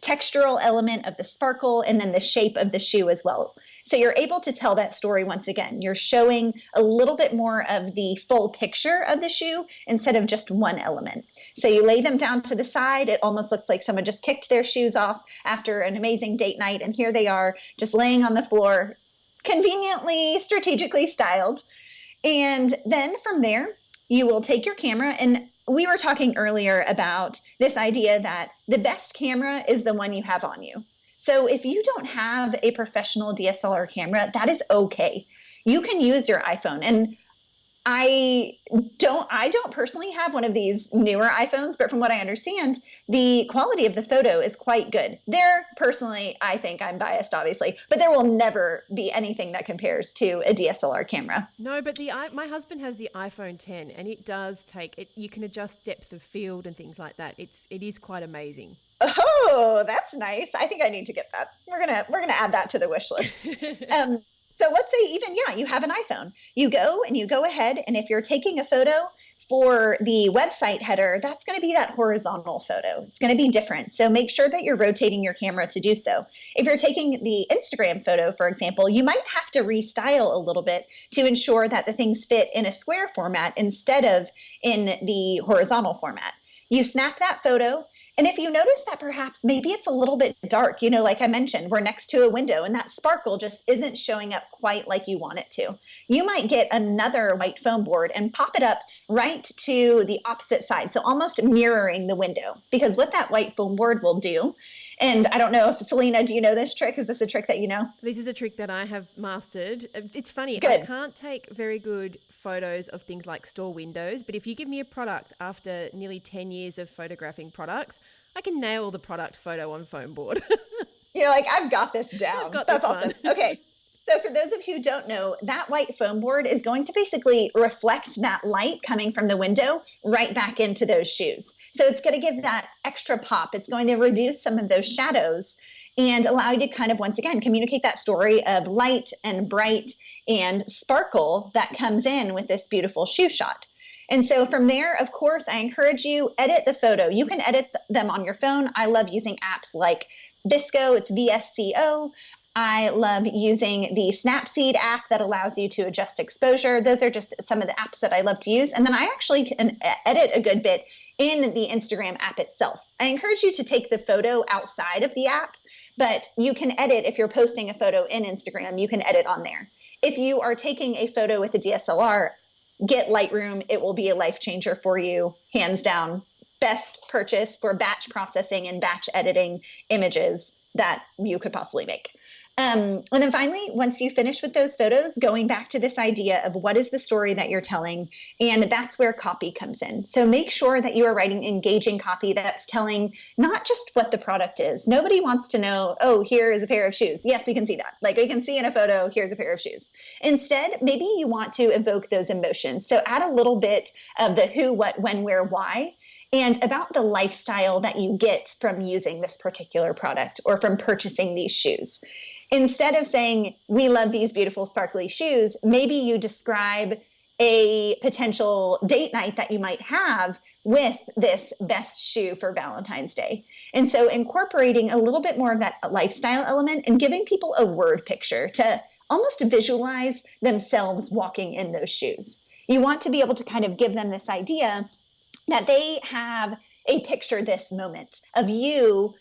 textural element of the sparkle and then the shape of the shoe as well. So you're able to tell that story once again. You're showing a little bit more of the full picture of the shoe instead of just one element. So you lay them down to the side. It almost looks like someone just kicked their shoes off after an amazing date night. And here they are just laying on the floor, conveniently, strategically styled. And then from there, you will take your camera, and we were talking earlier about this idea that the best camera is the one you have on you. So if you don't have a professional DSLR camera, that is okay. You can use your iPhone. And I don't personally have one of these newer iPhones, but from what I understand, the quality of the photo is quite good. There, personally, I think I'm biased, obviously, but there will never be anything that compares to a DSLR camera. No, but my husband has the iPhone 10, and it does take it. You can adjust depth of field and things like that. It is quite amazing. Oh, that's nice. I think I need to get that. We're gonna add that to the wish list. So let's say even, you have an iPhone. You go ahead, and if you're taking a photo for the website header, that's going to be that horizontal photo. It's going to be different. So make sure that you're rotating your camera to do so. If you're taking the Instagram photo, for example, you might have to restyle a little bit to ensure that the things fit in a square format instead of in the horizontal format. You snap that photo. And if you notice that perhaps maybe it's a little bit dark, like I mentioned, we're next to a window and that sparkle just isn't showing up quite like you want it to. You might get another white foam board and pop it up right to the opposite side, so almost mirroring the window. Because what that white foam board will do, and I don't know if, Selena, do you know this trick? Is this a trick that you know? This is a trick that I have mastered. It's funny, Good. I can't take very good photos of things like store windows, but if you give me a product after nearly 10 years of photographing products, I can nail the product photo on foam board. You're like, I've got this down. I've got That's this awesome. one. Okay. So for those of you who don't know, that white foam board is going to basically reflect that light coming from the window right back into those shoes. So it's going to give that extra pop. It's going to reduce some of those shadows and allow you to kind of, once again, communicate that story of light and bright and sparkle that comes in with this beautiful shoe shot. And so from there, of course, I encourage you, edit the photo. You can edit them on your phone. I love using apps like Visco, it's VSCO. I love using the Snapseed app that allows you to adjust exposure. Those are just some of the apps that I love to use. And then I actually can edit a good bit in the Instagram app itself. I encourage you to take the photo outside of the app, but you can edit if you're posting a photo in Instagram, you can edit on there. If you are taking a photo with a DSLR, get Lightroom. It will be a life changer for you, hands down. Best purchase for batch processing and batch editing images that you could possibly make. And then finally, once you finish with those photos, going back to this idea of what is the story that you're telling, and that's where copy comes in. So make sure that you are writing engaging copy that's telling not just what the product is. Nobody wants to know, oh, here is a pair of shoes. Yes, we can see that. Like we can see in a photo, here's a pair of shoes. Instead, maybe you want to evoke those emotions. So add a little bit of the who, what, when, where, why, and about the lifestyle that you get from using this particular product or from purchasing these shoes. Instead of saying, we love these beautiful sparkly shoes, maybe you describe a potential date night that you might have with this best shoe for Valentine's Day. And so incorporating a little bit more of that lifestyle element and giving people a word picture to almost visualize themselves walking in those shoes. You want to be able to kind of give them this idea that they have a picture this moment of you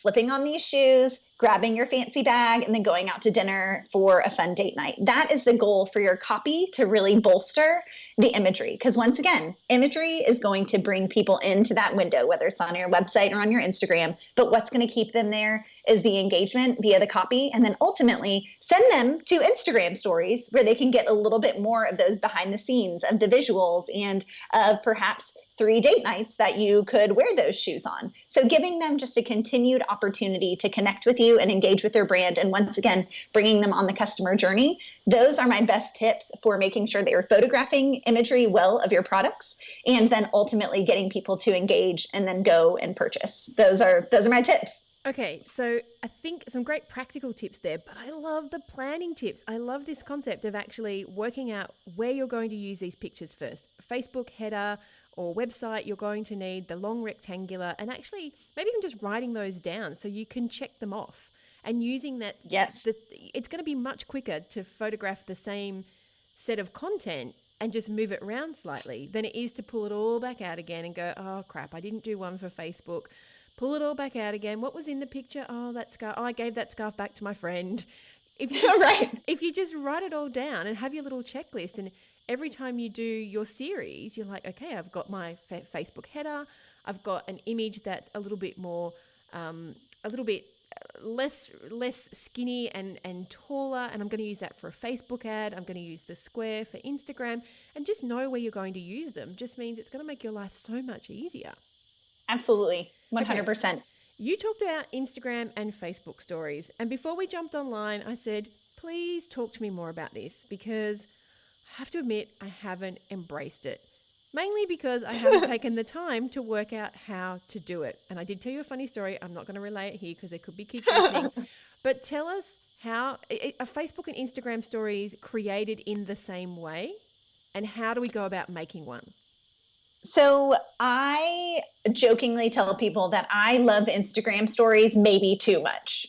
slipping on these shoes, grabbing your fancy bag, and then going out to dinner for a fun date night. That is the goal for your copy, to really bolster the imagery. Because once again, imagery is going to bring people into that window, whether it's on your website or on your Instagram. But what's going to keep them there is the engagement via the copy. And then ultimately send them to Instagram stories where they can get a little bit more of those behind the scenes of the visuals and of perhaps 3 date nights that you could wear those shoes on. So giving them just a continued opportunity to connect with you and engage with their brand. And once again, bringing them on the customer journey. Those are my best tips for making sure that you're photographing imagery well of your products, and then ultimately getting people to engage and then go and purchase. Those are my tips. Okay, so I think some great practical tips there, but I love the planning tips. I love this concept of actually working out where you're going to use these pictures first. Facebook header or website, you're going to need the long rectangular, and actually maybe even just writing those down so you can check them off. and using that. Yes. It's going to be much quicker to photograph the same set of content and just move it around slightly than it is to pull it all back out again and go, oh crap, I didn't do one for Facebook. Pull it all back out again. What was in the picture? Oh, that scarf. Oh, I gave that scarf back to my friend. If you just, right. If you just write it all down and have your little checklist, and every time you do your series, you're like, okay, I've got my Facebook header. I've got an image that's a little bit more, a little bit less skinny and taller, and I'm going to use that for a Facebook ad. I'm going to use the square for Instagram, and just know where you're going to use them just means it's going to make your life so much easier. Absolutely. 100%. Okay. You talked about Instagram and Facebook stories, and before we jumped online, I said, please talk to me more about this, because I have to admit I haven't embraced it. Mainly because I haven't taken the time to work out how to do it. And I did tell you a funny story. I'm not going to relay it here because there could be kids listening. But tell us how are Facebook and Instagram stories created in the same way? And how do we go about making one? So I jokingly tell people that I love Instagram stories maybe too much.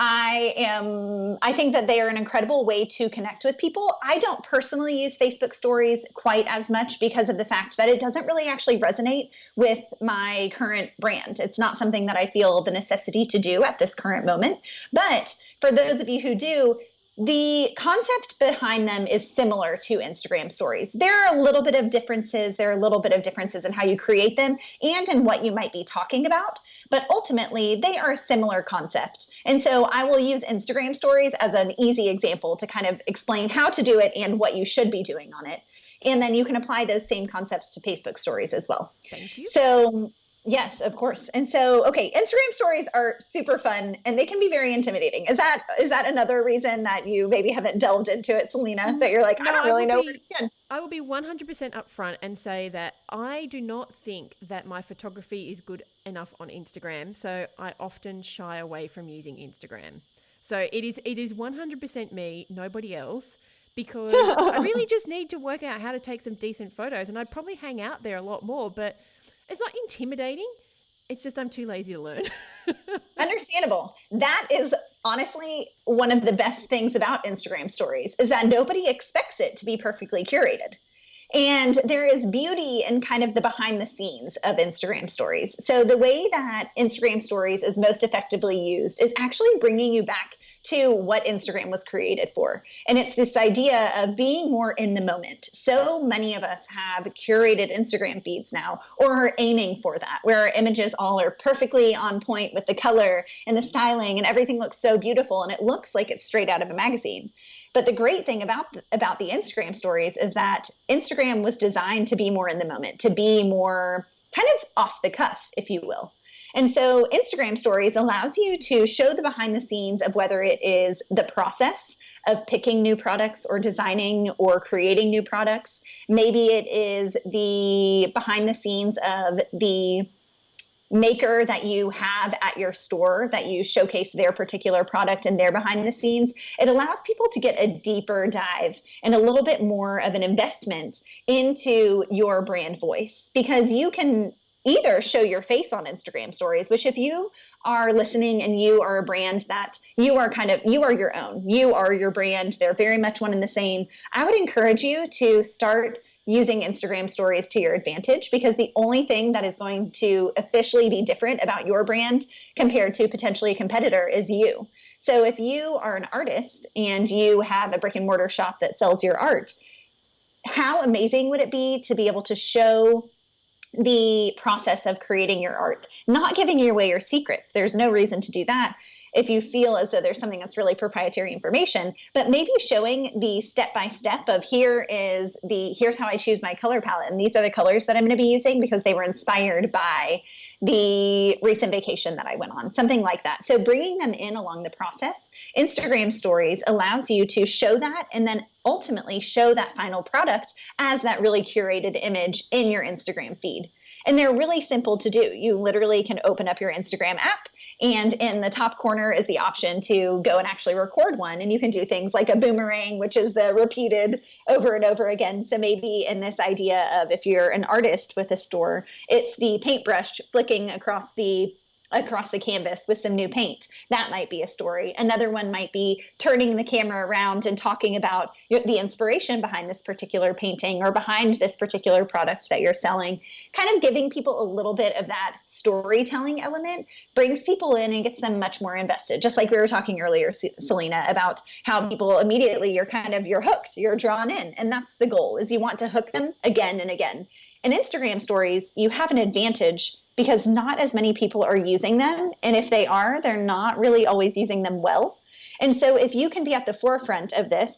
I think that they are an incredible way to connect with people. I don't personally use Facebook stories quite as much because of the fact that it doesn't really actually resonate with my current brand. It's not something that I feel the necessity to do at this current moment. But for those of you who do, the concept behind them is similar to Instagram stories. There are a little bit of differences. There are a little bit of differences in how you create them and in what you might be talking about. But ultimately, they are a similar concept. And so I will use Instagram stories as an easy example to kind of explain how to do it and what you should be doing on it. And then you can apply those same concepts to Facebook stories as well. Thank you. So yes, of course. And so, okay, Instagram stories are super fun and they can be very intimidating. Is that another reason that you maybe haven't delved into it, Selena, that you're like, I don't really know where to begin? I will be 100% upfront and say that I do not think that my photography is good enough on Instagram. So I often shy away from using Instagram. So it is 100% me, nobody else, because I really just need to work out how to take some decent photos, and I'd probably hang out there a lot more, but it's not intimidating. It's just I'm too lazy to learn. Understandable. That is honestly one of the best things about Instagram stories is that nobody expects it to be perfectly curated. And there is beauty in kind of the behind the scenes of Instagram stories. So the way that Instagram stories is most effectively used is actually bringing you back to what Instagram was created for. And it's this idea of being more in the moment. So many of us have curated Instagram feeds now, or are aiming for that, where our images all are perfectly on point with the color and the styling, and everything looks so beautiful, and it looks like it's straight out of a magazine. But the great thing about the Instagram stories is that Instagram was designed to be more in the moment, to be more kind of off the cuff, if you will. And so Instagram stories allows you to show the behind the scenes of whether it is the process of picking new products or designing or creating new products. Maybe it is the behind the scenes of the maker that you have at your store that you showcase their particular product and their behind the scenes. It allows people to get a deeper dive and a little bit more of an investment into your brand voice, because you can either show your face on Instagram stories, which if you are listening and you are a brand that you are your own, you are your brand, they're very much one and the same, I would encourage you to start using Instagram stories to your advantage, because the only thing that is going to officially be different about your brand compared to potentially a competitor is you. So if you are an artist and you have a brick and mortar shop that sells your art, how amazing would it be to be able to show the process of creating your art, not giving away your secrets? There's no reason to do that if you feel as though there's something that's really proprietary information, but maybe showing the step-by-step of here's how I choose my color palette, and these are the colors that I'm going to be using because they were inspired by the recent vacation that I went on, something like that. So bringing them in along the process, Instagram stories allows you to show that and then ultimately show that final product as that really curated image in your Instagram feed. And they're really simple to do. You literally can open up your Instagram app, and in the top corner is the option to go and actually record one. And you can do things like a boomerang, which is the repeated over and over again. So maybe in this idea of if you're an artist with a store, it's the paintbrush flicking across the across the canvas with some new paint. That might be a story. Another one might be turning the camera around and talking about the inspiration behind this particular painting or behind this particular product that you're selling. Kind of giving people a little bit of that storytelling element brings people in and gets them much more invested. Just like we were talking earlier, Selena, about how people immediately, you're hooked, you're drawn in. And that's the goal, is you want to hook them again and again. In Instagram stories, you have an advantage because not as many people are using them. And if they are, they're not really always using them well. And so if you can be at the forefront of this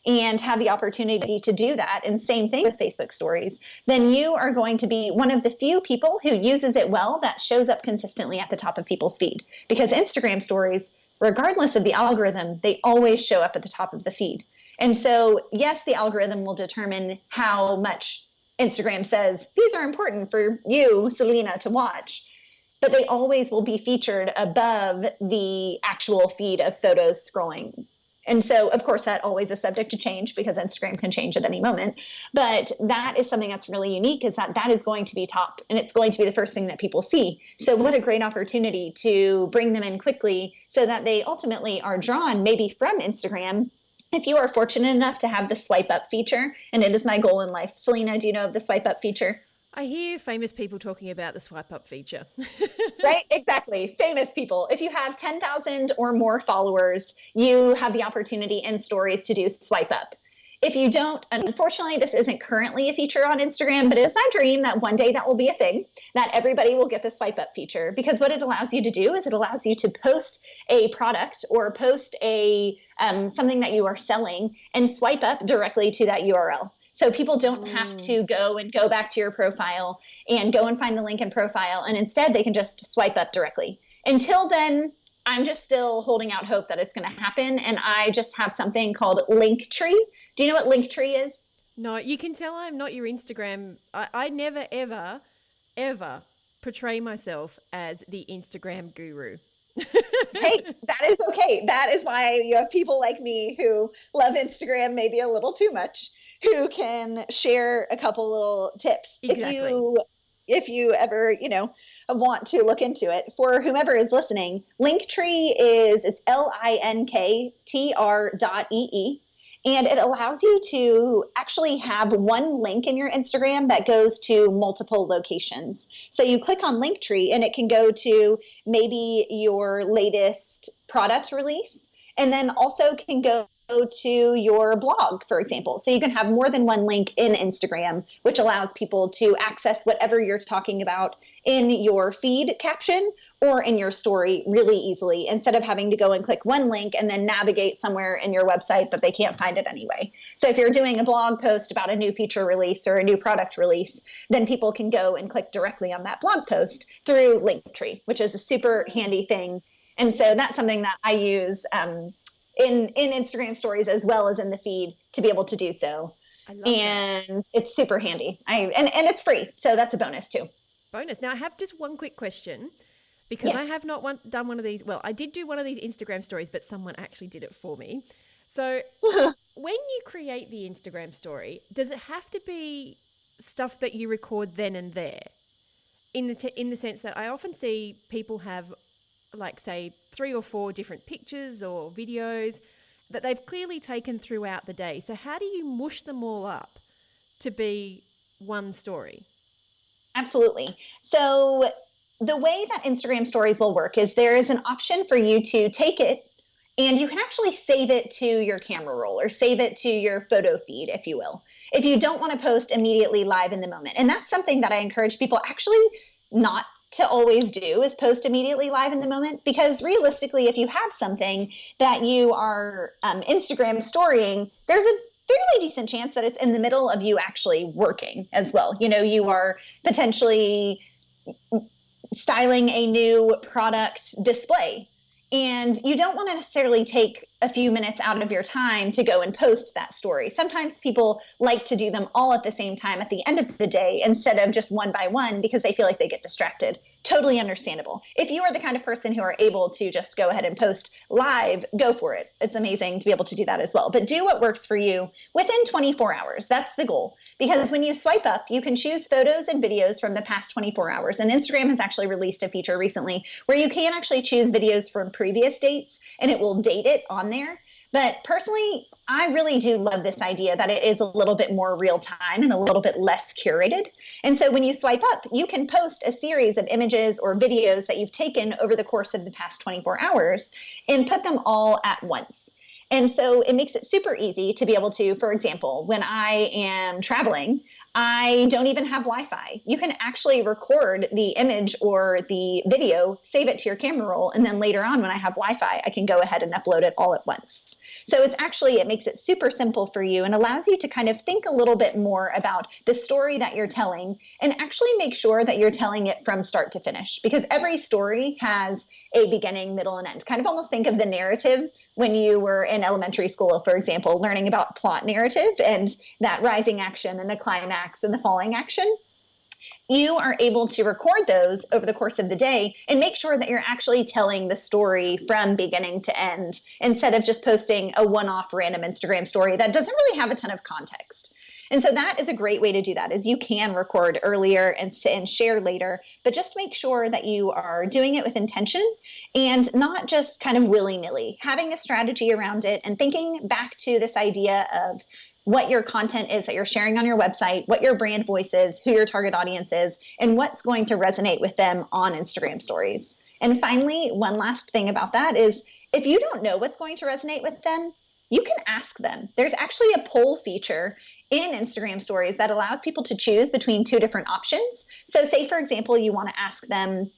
and have the opportunity to do that, and same thing with Facebook stories, then you are going to be one of the few people who uses it well that shows up consistently at the top of people's feed. Because Instagram stories, regardless of the algorithm, they always show up at the top of the feed. And so, yes, the algorithm will determine how much Instagram says, these are important for you, Selena, to watch. But they always will be featured above the actual feed of photos scrolling. And so, of course, that always is subject to change because Instagram can change at any moment. But that is something that's really unique, is that is going to be top and it's going to be the first thing that people see. So what a great opportunity to bring them in quickly so that they ultimately are drawn maybe from Instagram. If you are fortunate enough to have the swipe up feature, and it is my goal in life. Selena, do you know of the swipe up feature? I hear famous people talking about the swipe up feature. Right? Exactly. Famous people. If you have 10,000 or more followers, you have the opportunity in stories to do swipe up. If you don't, unfortunately, this isn't currently a feature on Instagram, but it is my dream that one day that will be a thing, that everybody will get the swipe up feature. Because what it allows you to do is it allows you to post a product or post a something that you are selling and swipe up directly to that URL. So people don't have to go back to your profile and go and find the link in profile. And instead, they can just swipe up directly. Until then, I'm just still holding out hope that it's going to happen. And I just have something called Linktree. Do you know what Linktree is? No, you can tell I'm not your Instagram. I never, ever, ever portray myself as the Instagram guru. Hey, that is okay. That is why you have people like me who love Instagram maybe a little too much, who can share a couple little tips. Exactly. If you ever, want to look into it. For whomever is listening, Linktree it's linktr.ee. And it allows you to actually have one link in your Instagram that goes to multiple locations. So you click on Linktree and it can go to maybe your latest product release, and then also can go to your blog, for example. So you can have more than one link in Instagram, which allows people to access whatever you're talking about in your feed caption or in your story really easily, instead of having to go and click one link and then navigate somewhere in your website that they can't find it anyway. So if you're doing a blog post about a new feature release or a new product release, then people can go and click directly on that blog post through Linktree, which is a super handy thing. And so that's something that I use in Instagram stories as well as in the feed to be able to do so. I love and that. It's super handy. And it's free. So that's a bonus too. Bonus. Now I have just one quick question, because I have not done one of these. Well, I did do one of these Instagram stories, but someone actually did it for me. So when you create the Instagram story, does it have to be stuff that you record then and there? In the sense that I often see people have, like, say, 3 or 4 different pictures or videos that they've clearly taken throughout the day. So how do you mush them all up to be one story? Absolutely. So the way that Instagram stories will work is there is an option for you to take it and you can actually save it to your camera roll or save it to your photo feed, if you will, if you don't want to post immediately live in the moment. And that's something that I encourage people actually not to always do, is post immediately live in the moment, because realistically, if you have something that you are Instagram storying, there's a fairly decent chance that it's in the middle of you actually working as well. You are potentially styling a new product display, and you don't want to necessarily take a few minutes out of your time to go and post that story. Sometimes people like to do them all at the same time at the end of the day instead of just one by one, because they feel like they get distracted. Totally understandable. If you are the kind of person who are able to just go ahead and post live, go for it. It's amazing to be able to do that as well. But do what works for you within 24 hours. That's the goal. because when you swipe up, you can choose photos and videos from the past 24 hours. And Instagram has actually released a feature recently where you can actually choose videos from previous dates and it will date it on there. But personally, I really do love this idea that it is a little bit more real time and a little bit less curated. And so when you swipe up, you can post a series of images or videos that you've taken over the course of the past 24 hours and put them all at once. And so it makes it super easy to be able to, for example, when I am traveling, I don't even have Wi-Fi. You can actually record the image or the video, save it to your camera roll, and then later on when I have Wi-Fi, I can go ahead and upload it all at once. So it makes it super simple for you and allows you to kind of think a little bit more about the story that you're telling and actually make sure that you're telling it from start to finish, because every story has a beginning, middle, and end. Kind of almost think of the narrative when you were in elementary school, for example, learning about plot narrative and that rising action and the climax and the falling action. You are able to record those over the course of the day and make sure that you're actually telling the story from beginning to end instead of just posting a one-off random Instagram story that doesn't really have a ton of context. And so that is a great way to do that, is you can record earlier and share later, but just make sure that you are doing it with intention and not just kind of willy-nilly, having a strategy around it and thinking back to this idea of what your content is that you're sharing on your website, what your brand voice is, who your target audience is, and what's going to resonate with them on Instagram stories. And finally, one last thing about that is if you don't know what's going to resonate with them, you can ask them. There's actually a poll feature in Instagram stories that allows people to choose between two different options. So say, for example, you want to ask them,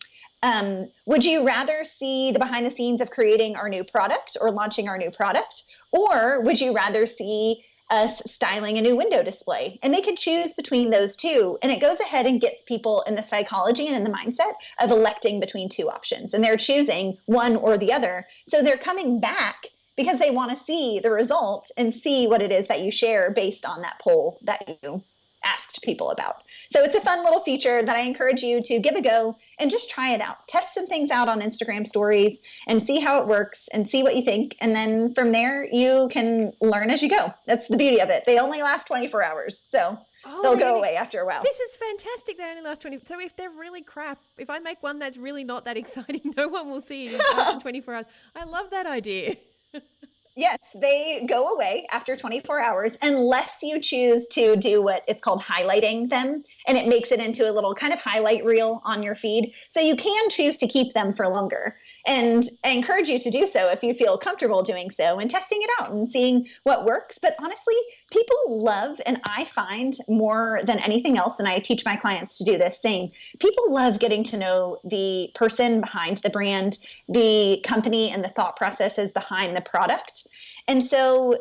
would you rather see the behind the scenes of creating our new product or launching our new product? Or would you rather see us styling a new window display? And they can choose between those two. And it goes ahead and gets people in the psychology and in the mindset of electing between two options. And they're choosing one or the other. So they're coming back because they want to see the result and see what it is that you share based on that poll that you asked people about. So it's a fun little feature that I encourage you to give a go and just try it out. Test some things out on Instagram stories and see how it works and see what you think. And then from there, you can learn as you go. That's the beauty of it. They only last 24 hours. So they'll go away after a while. This is fantastic. They only last 20. So if they're really crap, if I make one that's really not that exciting, no one will see it after 24 hours. I love that idea. Yes, they go away after 24 hours unless you choose to do what it's called highlighting them, and it makes it into a little kind of highlight reel on your feed. So you can choose to keep them for longer. And I encourage you to do so if you feel comfortable doing so and testing it out and seeing what works. But honestly, people love, and I find more than anything else, and I teach my clients to do this same, people love getting to know the person behind the brand, the company, and the thought processes behind the product. And so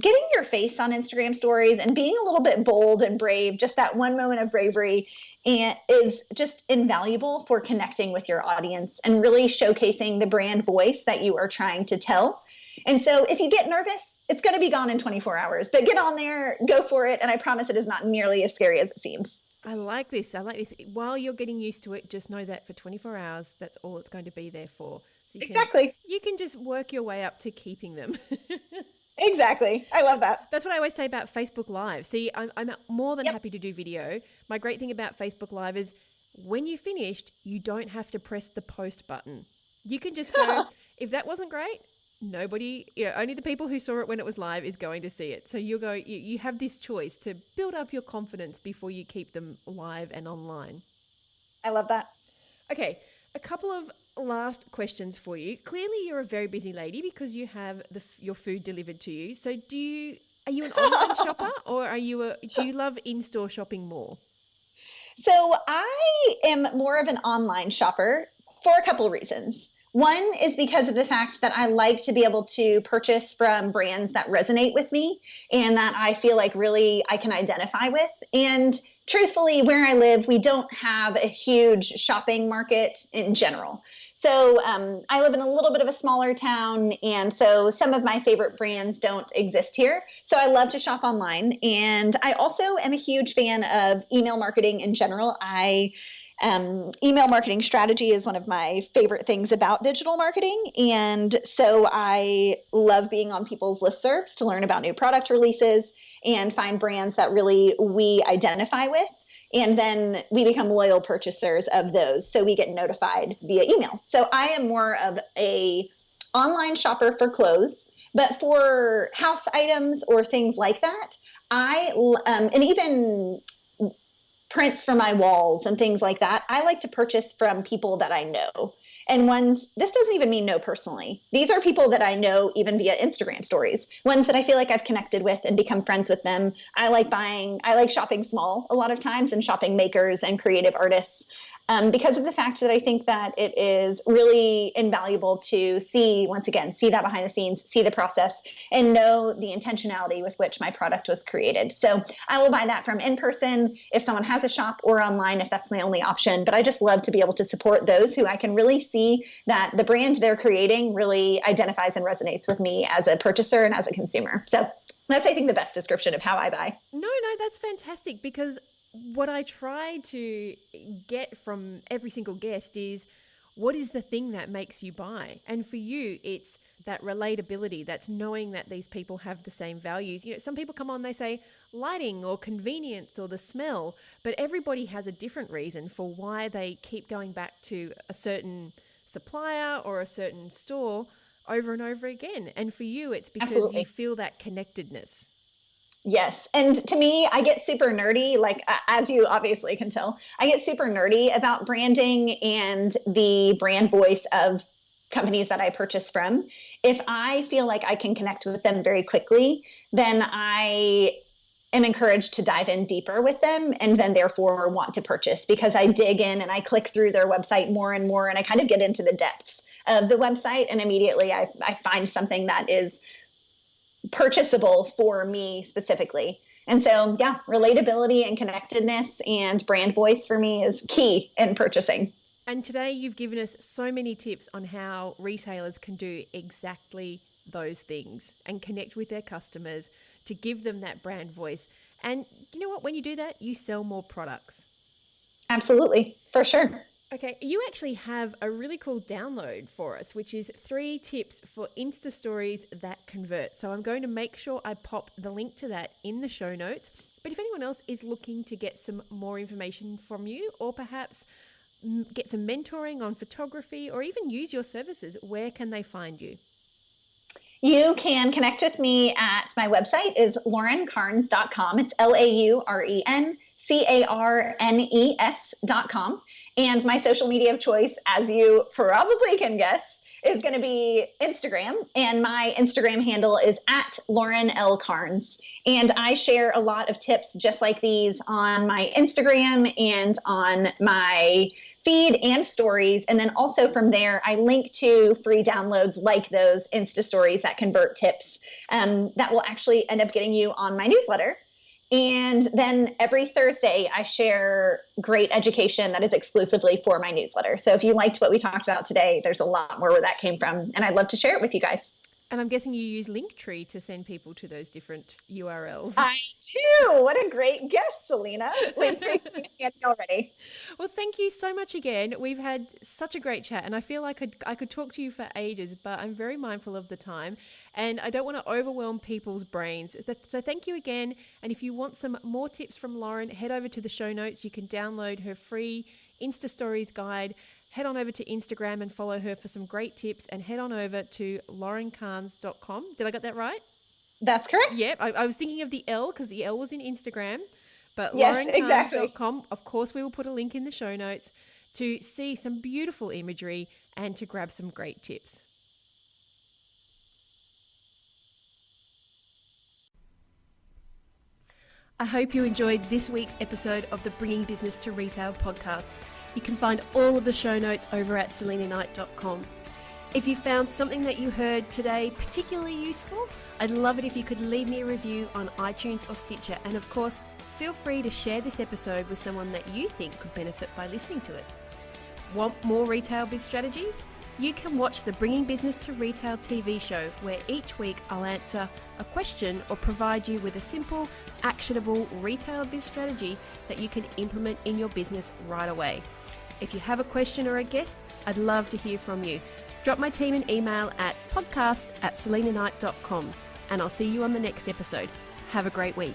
getting your face on Instagram stories and being a little bit bold and brave, just that one moment of bravery, and is just invaluable for connecting with your audience and really showcasing the brand voice that you are trying to tell. And so if you get nervous, it's going to be gone in 24 hours, but get on there, go for it. And I promise it is not nearly as scary as it seems. I like this. While you're getting used to it, just know that for 24 hours, that's all it's going to be there for. So you can just work your way up to keeping them. Exactly. I love that. That's what I always say about Facebook Live. See, I'm more than happy to do video. My great thing about Facebook Live is when you finished, you don't have to press the post button. You can just go, if that wasn't great, nobody, only the people who saw it when it was live is going to see it. So you have this choice to build up your confidence before you keep them live and online. I love that. Okay. A couple of last questions for you. Clearly, you're a very busy lady because you have your food delivered to you. So, are you an online shopper, or do you love in-store shopping more? So, I am more of an online shopper for a couple of reasons. One is because of the fact that I like to be able to purchase from brands that resonate with me and that I feel like really I can identify with. And truthfully, where I live, we don't have a huge shopping market in general. So I live in a little bit of a smaller town, and so some of my favorite brands don't exist here. So I love to shop online. And I also am a huge fan of email marketing in general. Email marketing strategy is one of my favorite things about digital marketing. And so I love being on people's listservs to learn about new product releases and find brands that really we identify with. And then we become loyal purchasers of those. So we get notified via email. So I am more of a online shopper for clothes, but for house items or things like that, and even prints for my walls and things like that, I like to purchase from people that I know. And this doesn't even mean know personally. These are people that I know even via Instagram stories, ones that I feel like I've connected with and become friends with them. I like shopping small a lot of times and shopping makers and creative artists. Because of the fact that I think that it is really invaluable to see that behind the scenes, see the process, and know the intentionality with which my product was created. So I will buy that from in person if someone has a shop, or online if that's my only option. But I just love to be able to support those who I can really see that the brand they're creating really identifies and resonates with me as a purchaser and as a consumer. So that's, I think, the best description of how I buy. No, that's fantastic, because what I try to get from every single guest is, what is the thing that makes you buy? And for you, it's that relatability, that's knowing that these people have the same values. You know, some people come on, they say lighting or convenience or the smell, but everybody has a different reason for why they keep going back to a certain supplier or a certain store over and over again. And for you, it's because Absolutely. You feel that connectedness. Yes. And to me, I get super nerdy, like as you obviously can tell, I get super nerdy about branding and the brand voice of companies that I purchase from. If I feel like I can connect with them very quickly, then I am encouraged to dive in deeper with them, and then therefore want to purchase, because I dig in and I click through their website more and more, and I kind of get into the depths of the website, and immediately I find something that is purchasable for me specifically. And so, yeah, relatability and connectedness and brand voice for me is key in purchasing. And today you've given us so many tips on how retailers can do exactly those things and connect with their customers to give them that brand voice. And you know what? When you do that, you sell more products. Absolutely, for sure. Okay, you actually have a really cool download for us, which is 3 tips for Insta stories that convert. So I'm going to make sure I pop the link to that in the show notes. But if anyone else is looking to get some more information from you, or perhaps get some mentoring on photography, or even use your services, where can they find you? You can connect with me at my website is laurencarnes.com. It's LaurenCarnes.com. And my social media of choice, as you probably can guess, is going to be Instagram. And my Instagram handle is at Lauren L. Carnes. And I share a lot of tips just like these on my Instagram and on my feed and stories. And then also from there, I link to free downloads like those Insta stories that convert tips that will actually end up getting you on my newsletter. And then every Thursday, I share great education that is exclusively for my newsletter. So if you liked what we talked about today, there's a lot more where that came from. And I'd love to share it with you guys. And I'm guessing you use Linktree to send people to those different URLs. I do. What a great guest, Selena. Linktree already. Well, thank you so much again. We've had such a great chat, and I feel like I could talk to you for ages, but I'm very mindful of the time, and I don't want to overwhelm people's brains. So thank you again. And if you want some more tips from Lauren, head over to the show notes. You can download her free Insta Stories guide. Head on over to Instagram and follow her for some great tips, and head on over to laurencarnes.com. Did I get that right? That's correct. Yep. I was thinking of the L because the L was in Instagram, but yes, laurencarnes.com. Exactly. Of course, we will put a link in the show notes to see some beautiful imagery and to grab some great tips. I hope you enjoyed this week's episode of the Bringing Business to Retail podcast. You can find all of the show notes over at selenaknight.com. If you found something that you heard today particularly useful, I'd love it if you could leave me a review on iTunes or Stitcher. And of course, feel free to share this episode with someone that you think could benefit by listening to it. Want more retail biz strategies? You can watch the Bringing Business to Retail TV show, where each week I'll answer a question or provide you with a simple, actionable retail biz strategy that you can implement in your business right away. If you have a question or a guest, I'd love to hear from you. Drop my team an email at podcast@selenaknight.com, and I'll see you on the next episode. Have a great week.